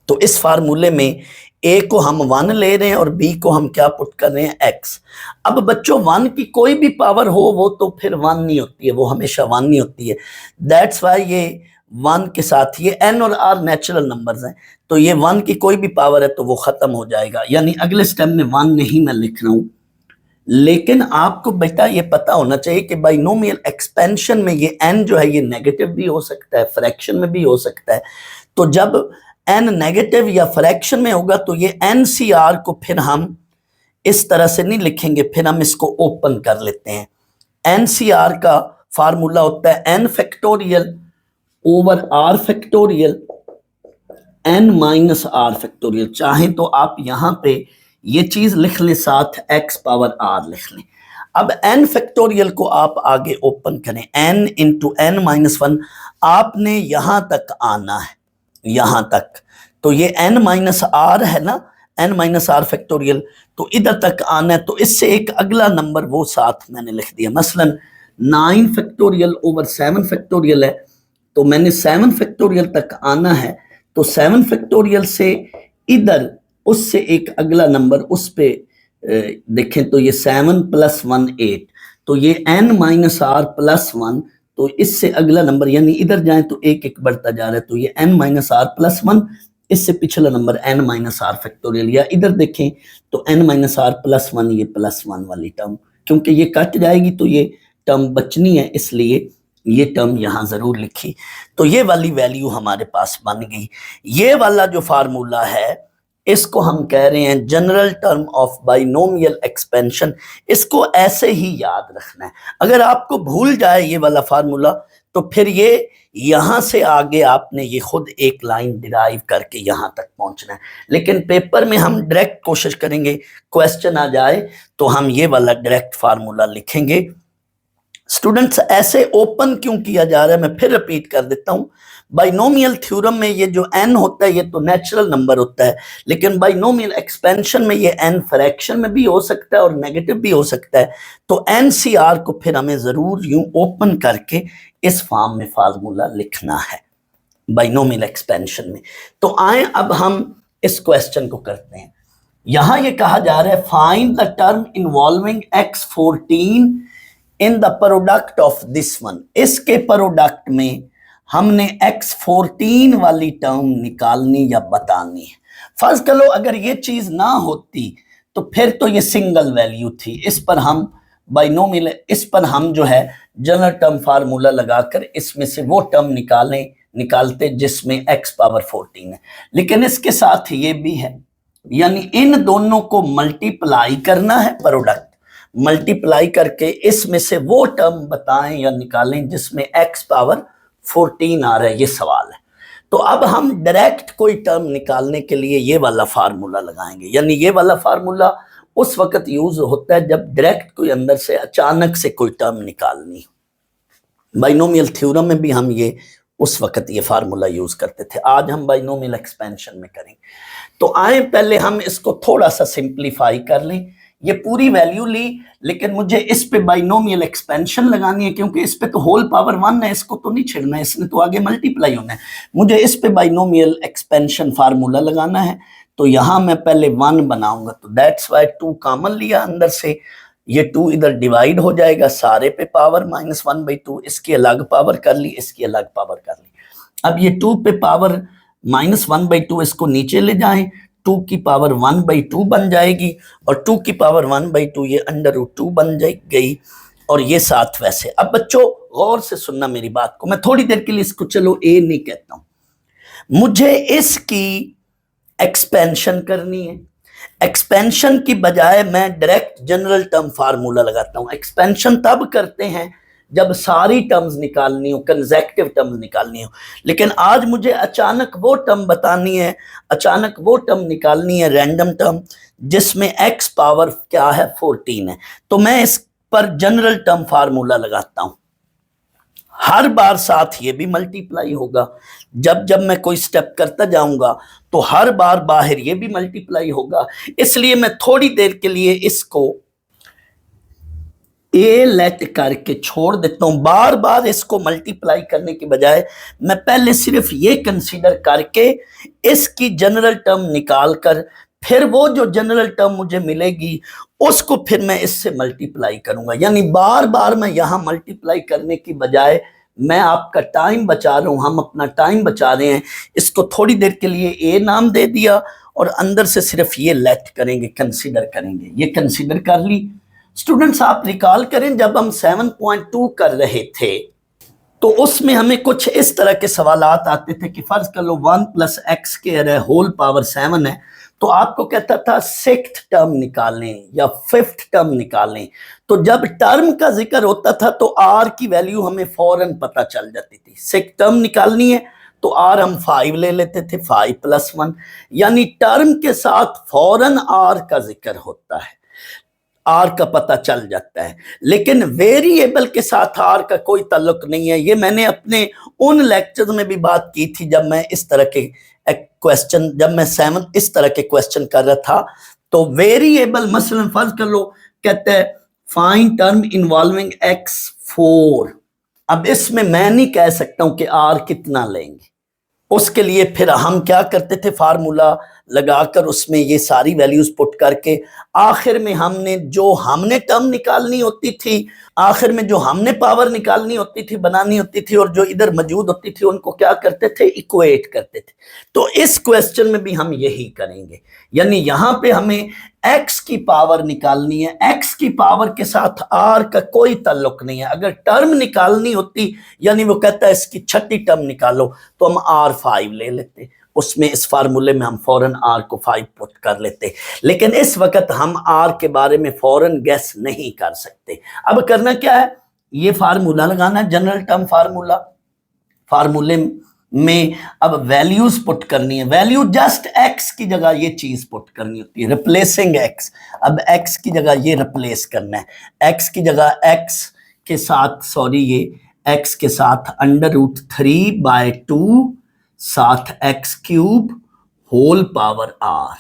तो इस फार्मूले में ए को हम 1 ले रहे हैं और बी को हम क्या पुट कर रहे हैं x। अब बच्चों 1 की कोई भी पावर हो वो तो फिर 1 नहीं होती है, वो हमेशा 1 नहीं होती है। दैट्स वाई ये 1 के साथ ये n और r नेचुरल नंबर्स हैं, तो ये 1 की कोई भी पावर है तो वो खत्म हो जाएगा। यानी अगले स्टेप में 1 नहीं मैं लिख रहा हूं। लेकिन आपको बेटा ये पता होना चाहिए कि बाइनोमियल एक्सपेंशन में ये n जो है ये नेगेटिव भी हो सकता है, फ्रैक्शन में भी हो सकता है। तो जब n नेगेटिव या फ्रैक्शन में होगा तो ये NCR को फिर हम इस तरह से नहीं लिखेंगे, फिर हम इसको ओपन कर लेते हैं। NCR का फार्मूला होता है n factorial over r factorial n minus r factorial. चाहें तो आप यहां पे ये चीज लिख लें, साथ x पावर r लिख लें। अब n फैक्टोरियल को आप आगे ओपन करें, n इंटू n माइनस 1। आपने यहां तक आना है, यहां तक, तो ये n माइनस r है ना, n माइनस r फैक्टोरियल, तो इधर तक आना है। तो इससे एक अगला नंबर वो साथ मैंने लिख दिया, मसलन 9 फैक्टोरियल ओवर 7 फैक्टोरियल है, तो मैंने 7 फैक्टोरियल तक आना है। तो 7 फैक्टोरियल से इधर उससे एक अगला नंबर उस पे देखें तो ये 7 + 1 8, तो ये n माइनस r + 1, तो इससे अगला नंबर यानी इधर जाएं तो एक एक बढ़ता जा रहा है, तो ये n माइनस r + 1, इससे पिछला number n minus r factorial. या इधर देखें तो n माइनस r + 1, ये +1 वाली टर्म, क्योंकि ये कट जाएगी तो ये टर्म बचनी है, इसलिए ये टर्म यहां जरूर लिखी। तो ये वाली वैल्यू हमारे पास बन गई। ये वाला जो फार्मूला है इसको हम कह रहे हैं general term of binomial expansion. इसको ऐसे ही याद रखना है। अगर आपको भूल जाए ये वाला फार्मूला तो फिर ये यहां से आगे आपने ये खुद एक लाइन डिराइव करके यहां तक पहुंचना है। लेकिन पेपर में हम डायरेक्ट कोशिश करेंगे, क्वेश्चन आ जाए तो हम ये वाला डायरेक्ट फार्मूला लिखेंगे। स्टूडेंट्स ऐसे ओपन क्यों किया जा रहा है मैं फिर रिपीट कर देता हूं। बाइनोमियल थ्योरम में ये जो n होता है ये तो नेचुरल नंबर होता है, लेकिन बाइनोमियल एक्सपेंशन में ये n फ्रैक्शन में भी हो सकता है और नेगेटिव भी हो सकता है। तो NCR को फिर हमें जरूर यूं ओपन करके इस फॉर्म में फार्मूला लिखना है बाइनोमियल एक्सपेंशन में। तो आए अब हम इस क्वेश्चन को करते हैं। यहां ये कहा जा रहा है find the term involving x14 in the product of this one. इसके प्रोडक्ट में हमने x14 वाली टर्म निकालनी या बतानी है। फर्ज करो अगर ये चीज ना होती तो फिर तो ये सिंगल वैल्यू थी, इस पर हम बाइनोमियल, इस पर हम जो है जनरल टर्म फार्मूला लगाकर इसमें से वो टर्म निकालते जिसमें x पावर 14 है। लेकिन इसके साथ ये भी है, यानी इन दोनों को मल्टीप्लाई करना है, प्रोडक्ट मल्टीप्लाई करके इसमें से वो टर्म बताएं या निकालें जिसमें x पावर 14 आ रहा है, ये सवाल है। तो अब हम डायरेक्ट कोई टर्म निकालने के लिए ये वाला फार्मूला लगाएंगे, यानी ये वाला फार्मूला उस वक्त यूज होता है जब डायरेक्ट कोई अंदर से अचानक से कोई टर्म निकालनी हो। बाइनोमियल थ्योरम में भी हम ये उस वक्त ये फार्मूला यूज करते थे। आज हम बाइनोमियल एक्सपेंशन में करेंगे। तो आए पहले हम इसको थोड़ा सा सिंप्लीफाई कर लें। ये पूरी वैल्यू ली, लेकिन मुझे इस पे बाइनोमियल एक्सपेंशन लगानी है, क्योंकि इस पे तो होल पावर 1 है, इसको तो नहीं छेड़ना है, इसने तो आगे मल्टीप्लाई होना है। मुझे इस पे बाइनोमियल एक्सपेंशन फार्मूला लगाना है। तो यहां मैं पहले 1 बनाऊंगा, तो दैट्स वाई 2 कॉमन लिया अंदर से। ये 2 इधर डिवाइड हो जाएगा, सारे पे पावर -1/2, इसकी अलग पावर कर ली, इसकी अलग पावर कर ली। अब ये 2 पे पावर -1/2 इसको नीचे ले जाएं, 2 की पावर 1/2 बन जाएगी, और 2 की पावर 1/2 ये √2 बन गई, और ये साथ वैसे। अब बच्चों गौर से सुनना मेरी बात को, मैं थोड़ी देर के लिए इसको चलो ए नहीं कहता हूं, मुझे इसकी एक्सपेंशन करनी है। एक्सपेंशन की बजाय मैं डायरेक्ट जनरल टर्म फार्मूला लगाता हूं। एक्सपेंशन तब करते हैं जब सारी टर्म्स निकालनी हो, कंसेक्टिव टर्म्स निकालनी हो। लेकिन आज मुझे अचानक वो टर्म बतानी है, अचानक वो टर्म निकालनी है, रैंडम टर्म, जिसमें x पावर क्या है 14 है। तो मैं इस पर जनरल टर्म फार्मूला लगाता हूं। हर बार साथ ये भी मल्टीप्लाई होगा। जब जब मैं कोई स्टेप करता जाऊंगा तो हर बार बाहर ये भी मल्टीप्लाई होगा। इसलिए मैं थोड़ी देर के लिए इसको ए लेट करके छोड़ देता हूं। बार बार इसको मल्टीप्लाई करने के बजाय मैं पहले सिर्फ ये कंसीडर करके इसकी जनरल टर्म निकाल कर, फिर वो जो जनरल टर्म मुझे मिलेगी उसको फिर मैं इससे मल्टीप्लाई करूंगा। यानी बार बार मैं यहां मल्टीप्लाई करने की बजाय मैं आपका टाइम बचा रहा हूं, हम अपना टाइम बचा रहे हैं। इसको थोड़ी देर के लिए ए नाम दे दिया, और अंदर से सिर्फ ये लेट करेंगे, कंसीडर करेंगे। ये कंसीडर कर ली। स्टूडेंट्स आप रिकॉल करें, जब हम 7.2 कर रहे थे तो उसमें हमें कुछ इस तरह के सवालात आते थे कि फर्ज कर लो 1 + x स्क्वायर है, होल पावर 7 है, तो आपको कहता था 6th टर्म निकालें या 5th टर्म निकालें। तो जब टर्म का जिक्र होता था तो r की वैल्यू हमें फौरन पता चल जाती थी। 6th टर्म निकालनी है तो r हम 5 ले लेते थे, 5 + 1, यानी टर्म के साथ फौरन r का जिक्र होता है, आर का पता चल जाता है। लेकिन वेरिएबल के साथ आर का कोई ताल्लुक नहीं है। ये मैंने अपने उन लेक्चर्स में भी बात की थी जब मैं इस तरह के क्वेश्चन, जब मैं 7 इस तरह के क्वेश्चन कर रहा था। तो वेरिएबल मसलन फर्ज कर लो, कहते हैं फाइंड टर्म इन्वॉल्विंग x4। अब इसमें मैं नहीं कह सकता हूं कि आर कितना लेंगे। उसके लिए फिर हम क्या करते थे, फार्मूला लगाकर उसमें ये सारी वैल्यूज पुट करके आखिर में हमने टर्म निकालनी होती थी, आखिर में जो हमने पावर निकालनी होती थी, बनानी होती थी, और जो इधर मौजूद होती थी उनको क्या करते थे, इक्वेट करते थे। तो इस क्वेश्चन में भी हम यही करेंगे। यानी यहां पे हमें x की पावर निकालनी है, x की पावर के साथ r का कोई ताल्लुक नहीं है। अगर टर्म निकालनी होती, यानी वो कहता है इसकी 6ठी टर्म निकालो, तो हम r5 ले लेते, उसमें इस फार्मूले में हम फौरन r को 5 पुट कर लेते। लेकिन इस वक्त हम r के बारे में फौरन गेस नहीं कर सकते। अब करना क्या है, ये फार्मूला लगाना, जनरल टर्म फार्मूला। फार्मूले में अब वैल्यूज पुट करनी है। वैल्यू जस्ट x की जगह ये चीज पुट करनी होती है, रिप्लेसिंग x। अब x की जगह ये रिप्लेस करना है, x की जगह x के साथ, सॉरी ये x के साथ √3/2 साथ x³ होल पावर r,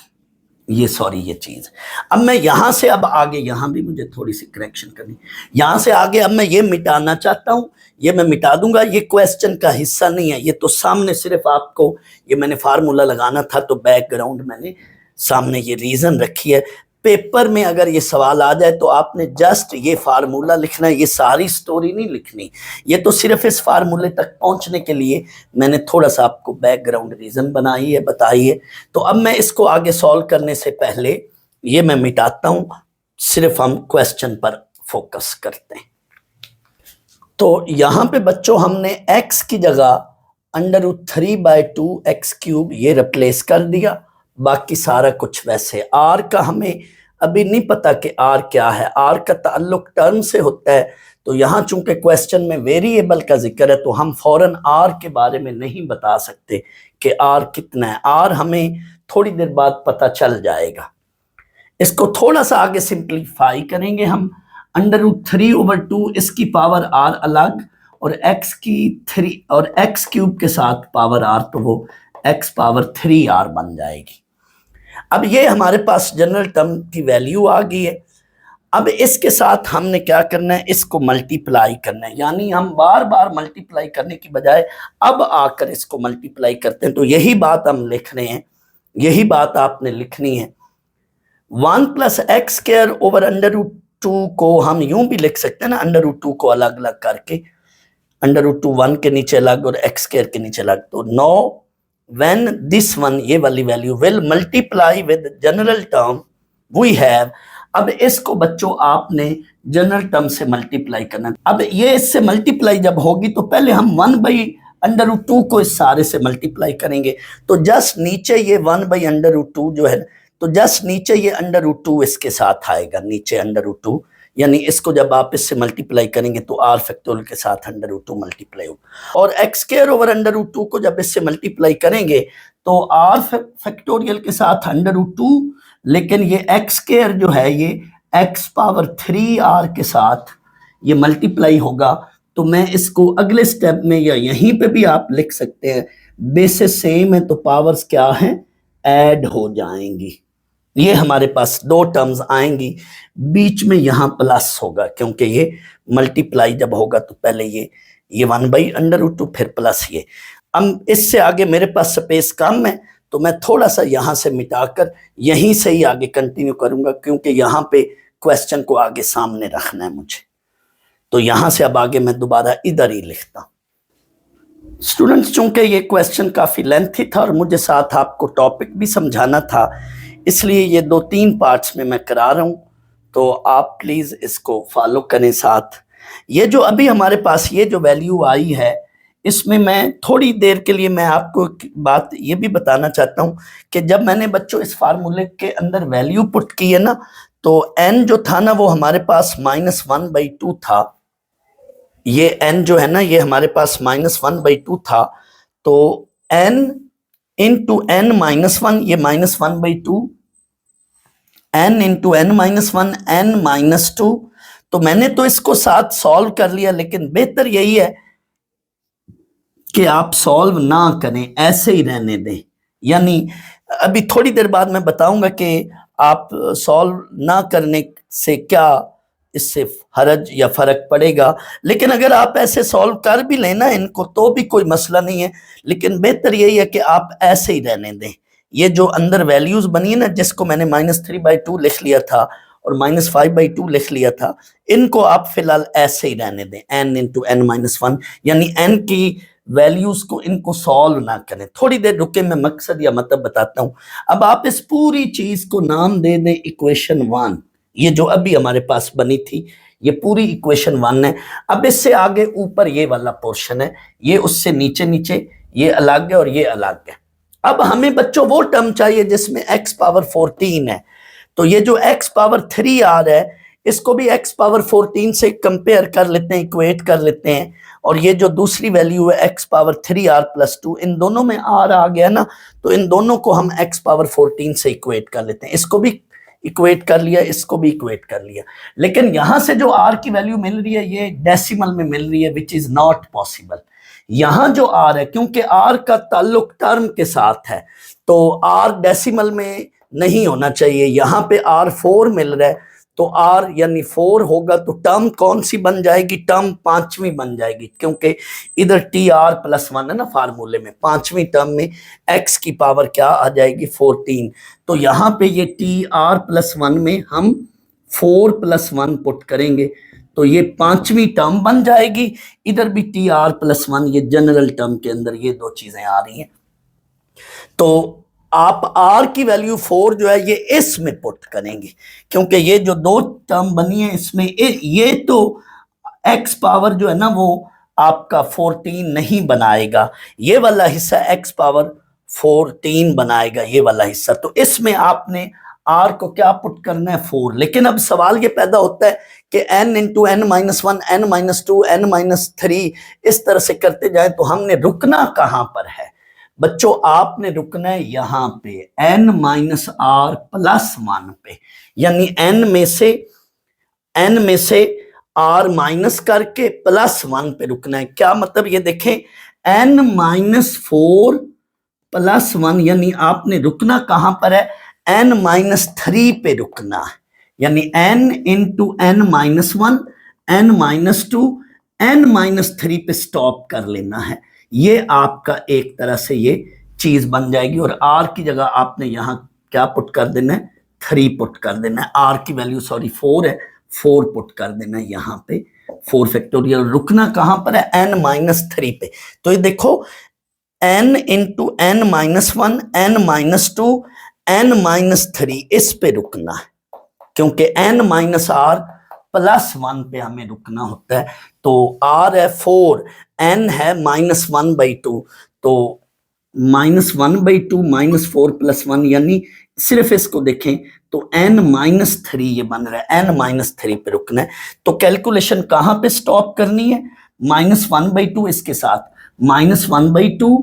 ये सॉरी ये चीज। अब मैं यहां से अब आगे, यहां भी मुझे थोड़ी सी करेक्शन करनी, यहां से आगे अब मैं ये मिटाना चाहता हूं, ये मैं मिटा दूंगा, ये क्वेश्चन का हिस्सा नहीं है। ये तो सामने सिर्फ आपको, ये मैंने फार्मूला लगाना था तो बैकग्राउंड मैंने सामने ये रीजन रखी है। पेपर में अगर ये सवाल आ जाए तो आपने जस्ट ये फार्मूला लिखना है, ये सारी स्टोरी नहीं लिखनी। ये तो सिर्फ इस फार्मूले तक पहुंचने के लिए मैंने थोड़ा सा आपको बैकग्राउंड रीजन बनाई है, बताई है। तो अब मैं इसको आगे सॉल्व करने से पहले ये मैं मिटाता हूं, सिर्फ हम क्वेश्चन पर फोकस करते हैं। तो यहां पे बच्चों हमने x की जगह √3/2 x³ ये रिप्लेस कर दिया, बाकी सारा कुछ वैसे। r का हमें अभी नहीं पता कि r क्या है, r का ताल्लुक टर्म से होता है। तो यहां चूंकि क्वेश्चन में वेरिएबल का जिक्र है तो हम फौरन r के बारे में नहीं बता सकते कि r कितना है। r हमें थोड़ी देर बाद पता चल जाएगा। इसको थोड़ा सा आगे सिंप्लीफाई करेंगे हम, √3/2 इसकी पावर r अलग और x की 3 और x क्यूब के साथ पावर r, तो वो x पावर 3r बन जाएगी। अब ये हमारे पास जनरल टर्म की वैल्यू आ गई है। अब इसके साथ हमने क्या करना है, इसको मल्टीप्लाई करना है, यानी हम बार बार मल्टीप्लाई करने की बजाय अब आकर इसको मल्टीप्लाई करते हैं। तो यही बात हम लिख रहे हैं, यही बात आपने लिखनी है। 1 + x² ओवर √2 को हम यूं भी लिख सकते हैं ना, √2 को अलग अलग करके, √2 1 के नीचे अलग और x² के नीचे अलग। तो नो when this one, ये वाली value, will multiply with general term we have। अब इसको बच्चों आपने जनरल टर्म से मल्टीप्लाई करना। अब ये इससे मल्टीप्लाई जब होगी तो पहले हम 1/√2 को इस सारे से मल्टीप्लाई करेंगे। तो जस्ट नीचे ये 1/√2 जो है, तो जस्ट नीचे ये √2 इसके साथ आएगा, नीचे √2, यानी इसको जब आप इससे मल्टीप्लाई करेंगे तो r फैक्टोरियल के साथ √2 मल्टीप्लाई होगा। और x² ओवर √2 को जब इससे मल्टीप्लाई करेंगे तो r फैक्टोरियल के साथ √2, लेकिन ये x² जो है ये x पावर 3r के साथ ये मल्टीप्लाई होगा। तो मैं इसको अगले स्टेप में या यहीं पे भी आप लिख सकते हैं, बेसिस सेम है तो पावर्स क्या हैं, ऐड हो जाएंगी। ये हमारे पास दो टर्म्स आएंगी, बीच में यहां प्लस होगा क्योंकि ये मल्टीप्लाई जब होगा तो पहले ये 1/√2 फिर प्लस ये। अब इससे आगे मेरे पास स्पेस कम है तो मैं थोड़ा सा यहां से मिटाकर यहीं से ही आगे कंटिन्यू करूंगा, क्योंकि यहां पे क्वेश्चन को आगे सामने रखना है मुझे। तो यहां से अब आगे मैं दोबारा इधर ही लिखता हूं। स्टूडेंट्स, चूंकि ये क्वेश्चन काफी लेंथी था और मुझे साथ आपको टॉपिक भी समझाना था, इसलिए ये 2-3 पार्ट्स में मैं करा रहा हूं, तो आप प्लीज इसको फॉलो करें साथ। ये जो अभी हमारे पास ये जो वैल्यू आई है, इसमें मैं थोड़ी देर के लिए मैं आपको बात ये भी बताना चाहता हूं कि जब मैंने बच्चों इस फार्मूले के अंदर वैल्यू पुट की है ना, तो n जो था ना वो हमारे पास -1/2 था। ये n जो है ना ये हमारे पास -1/2 था। तो n इंटू n-1, ये -1/2, n इंटू n-1, n-2। तो मैंने तो इसको साथ सॉल्व कर लिया, लेकिन बेहतर यही है कि आप सॉल्व ना करें, ऐसे ही रहने दें। यानी अभी थोड़ी देर बाद मैं बताऊंगा कि आप सॉल्व ना करने से क्या इससे हरज या फर्क पड़ेगा, लेकिन अगर आप ऐसे सॉल्व कर भी लेना इनको तो भी कोई मसला नहीं है, लेकिन बेहतर यही है कि आप ऐसे ही रहने दें। ये जो अंदर वैल्यूज बनी है ना, जिसको मैंने -3/2 लिख लिया था और -5/2 लिख लिया था, इनको आप फिलहाल ऐसे ही रहने दें, n इंटू n-1, यानी n की वैल्यूज को इनको सॉल्व ना करें। थोड़ी देर रुके, मैं मकसद या मतलब बताता हूं। अब आप इस पूरी चीज को नाम दे दें इक्वेशन 1। ये जो अभी हमारे पास बनी थी ये पूरी इक्वेशन 1 है। अब इससे आगे ऊपर ये वाला पोर्शन है, ये उससे नीचे नीचे ये अलग है और ये अलग है। अब हमें बच्चों वो टर्म चाहिए जिसमें x पावर 14 है। तो ये जो x पावर 3r है, इसको भी x पावर 14 से कंपेयर कर लेते हैं, इक्वेट कर लेते हैं। और ये जो दूसरी वैल्यू है x पावर 3r + 2, इन दोनों में r आ गया ना, तो इन दोनों को हम x पावर 14 से इक्वेट कर लेते हैं। इसको भी इक्वेट कर लिया, इसको भी इक्वेट कर लिया। लेकिन यहां से जो r की वैल्यू मिल रही है ये डेसिमल में मिल रही है, विच इज नॉट पॉसिबल। यहां जो r है, क्योंकि r का ताल्लुक टर्म के साथ है, तो r डेसिमल में नहीं होना चाहिए। यहां पे r 4 मिल रहा है, तो r यानी 4 होगा तो टर्म कौन सी बन जाएगी, टर्म 5वीं बन जाएगी, क्योंकि इधर tr+1 है ना फार्मूले में। 5वीं टर्म में x की पावर क्या आ जाएगी, 14। तो यहाँ पे ये tr+1 में हम 4+1 पुट करेंगे तो ये 5वीं टर्म बन जाएगी। इधर भी tr+1, ये जनरल टर्म के अंदर ये दो चीजें आ रही हैं। तो आप r की वैल्यू 4 जो है ये इसमें पुट करेंगे, क्योंकि ये जो दो टर्म बनी है इसमें ये तो x पावर जो है ना वो आपका 14 नहीं बनाएगा, ये वाला हिस्सा x पावर 14 बनाएगा, ये वाला हिस्सा। तो इसमें आपने r को क्या पुट करना है, 4। लेकिन अब सवाल ये पैदा होता है कि n into n-1, n-2, n-3 इस तरह से करते जाए तो हमने रुकना कहां पर है। बच्चों आपने रुकना है यहां पे n माइनस आर प्लस 1 पे, यानी n में से r माइनस करके प्लस 1 पे रुकना है। क्या मतलब, ये देखें n माइनस 4 प्लस 1, यानी आपने रुकना कहां पर है, n माइनस 3 पे रुकना है, यानी n into n minus 1, n minus 2, n minus 3 पे स्टॉप कर लेना है। ये आपका एक तरह से ये चीज बन जाएगी, और r की जगह आपने यहां क्या पुट कर देना है, 3 पुट कर देना है। r की वैल्यू सॉरी 4 है, 4 पुट कर देना है यहां पे, 4 फैक्टोरियल। रुकना कहां पर है, n माइनस 3 पे। तो ये देखो n into n minus 1, n minus 2, n minus 3, इस पे रुकना है, क्योंकि n माइनस आर प्लस 1 पे हमें रुकना होता है। तो r है 4, n है माइनस 1/2, तो माइनस 1/2 माइनस 4 प्लस 1, यानी सिर्फ इसको देखें तो n माइनस 3 ये बन रहा है, n माइनस 3 पे रुकना है। तो कैलकुलेशन कहां पे स्टॉप करनी है, माइनस 1/2 इसके साथ, माइनस 1/2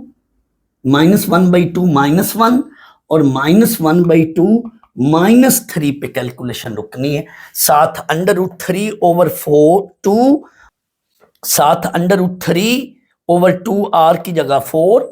माइनस 1/2 माइनस 1, और माइनस 1/2 माइनस 3 पे कैलकुलेशन रुकनी है। साथ √3 ओवर 2, साथ √3 ओवर 2 r की जगह 4,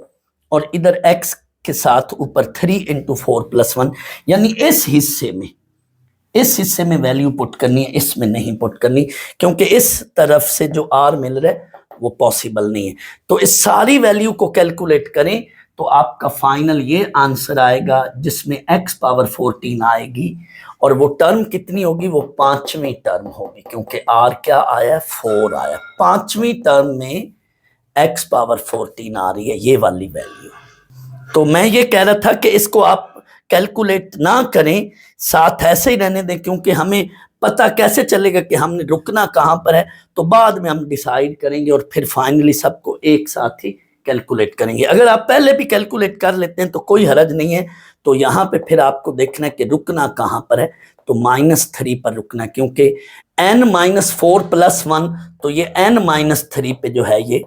और इधर x के साथ ऊपर 3 इंटू 4 प्लस 1, यानी इस हिस्से में वैल्यू पुट करनी है, इसमें नहीं पुट करनी, क्योंकि इस तरफ से जो r मिल रहा है वो पॉसिबल नहीं है। तो इस सारी वैल्यू को कैलकुलेट करें तो आपका फाइनल ये आंसर आएगा, जिसमें x पावर 14 आएगी, और वो टर्म कितनी होगी, वो 5वीं टर्म होगी, क्योंकि r क्या आया, 4 आया। 5वीं टर्म में x पावर 14 आ रही है, ये वाली वैल्यू। तो मैं ये कह रहा था कि इसको आप कैलकुलेट ना करें, साथ ऐसे ही रहने दें, क्योंकि हमें पता कैसे चलेगा कि हमने रुकना कहां पर है, तो बाद में हम डिसाइड करेंगे और फिर फाइनली सबको एक साथ ही कैलकुलेट करेंगे। अगर आप पहले भी कैलकुलेट कर लेते हैं तो कोई हरज नहीं है। तो यहाँ पे फिर आपको देखना है कि रुकना कहां पर है, तो -3 पर रुकना, क्योंकि n माइनस 4 प्लस 1, तो ये n माइनस 3 पे जो है ये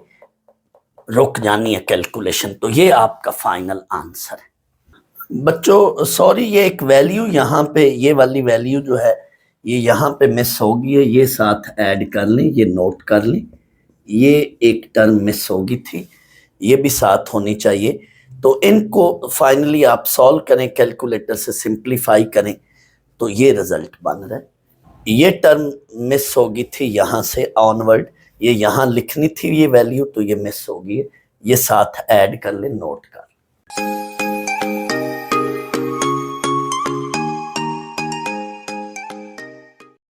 रुक जानी है कैलकुलेशन। तो ये आपका फाइनल आंसर है। बच्चों सॉरी, ये एक वैल्यू यहाँ पे, ये वाली वैल्यू जो है ये यहाँ पे मिस होगी है, ये साथ ऐड कर लें, ये नोट कर लें, ये एक टर्म मिस होगी थी, ये भी साथ होनी चाहिए। तो इनको फाइनली आप सॉल्व करें, कैलकुलेटर से सिंप्लीफाई करें, तो ये रिजल्ट बन रहा है। ये टर्म मिस होगी थी यहाँ से ऑनवर्ड, ये यहाँ लिखनी थी ये वैल्यू, तो ये मिस होगी, ये साथ ऐड कर ले, नोट कर।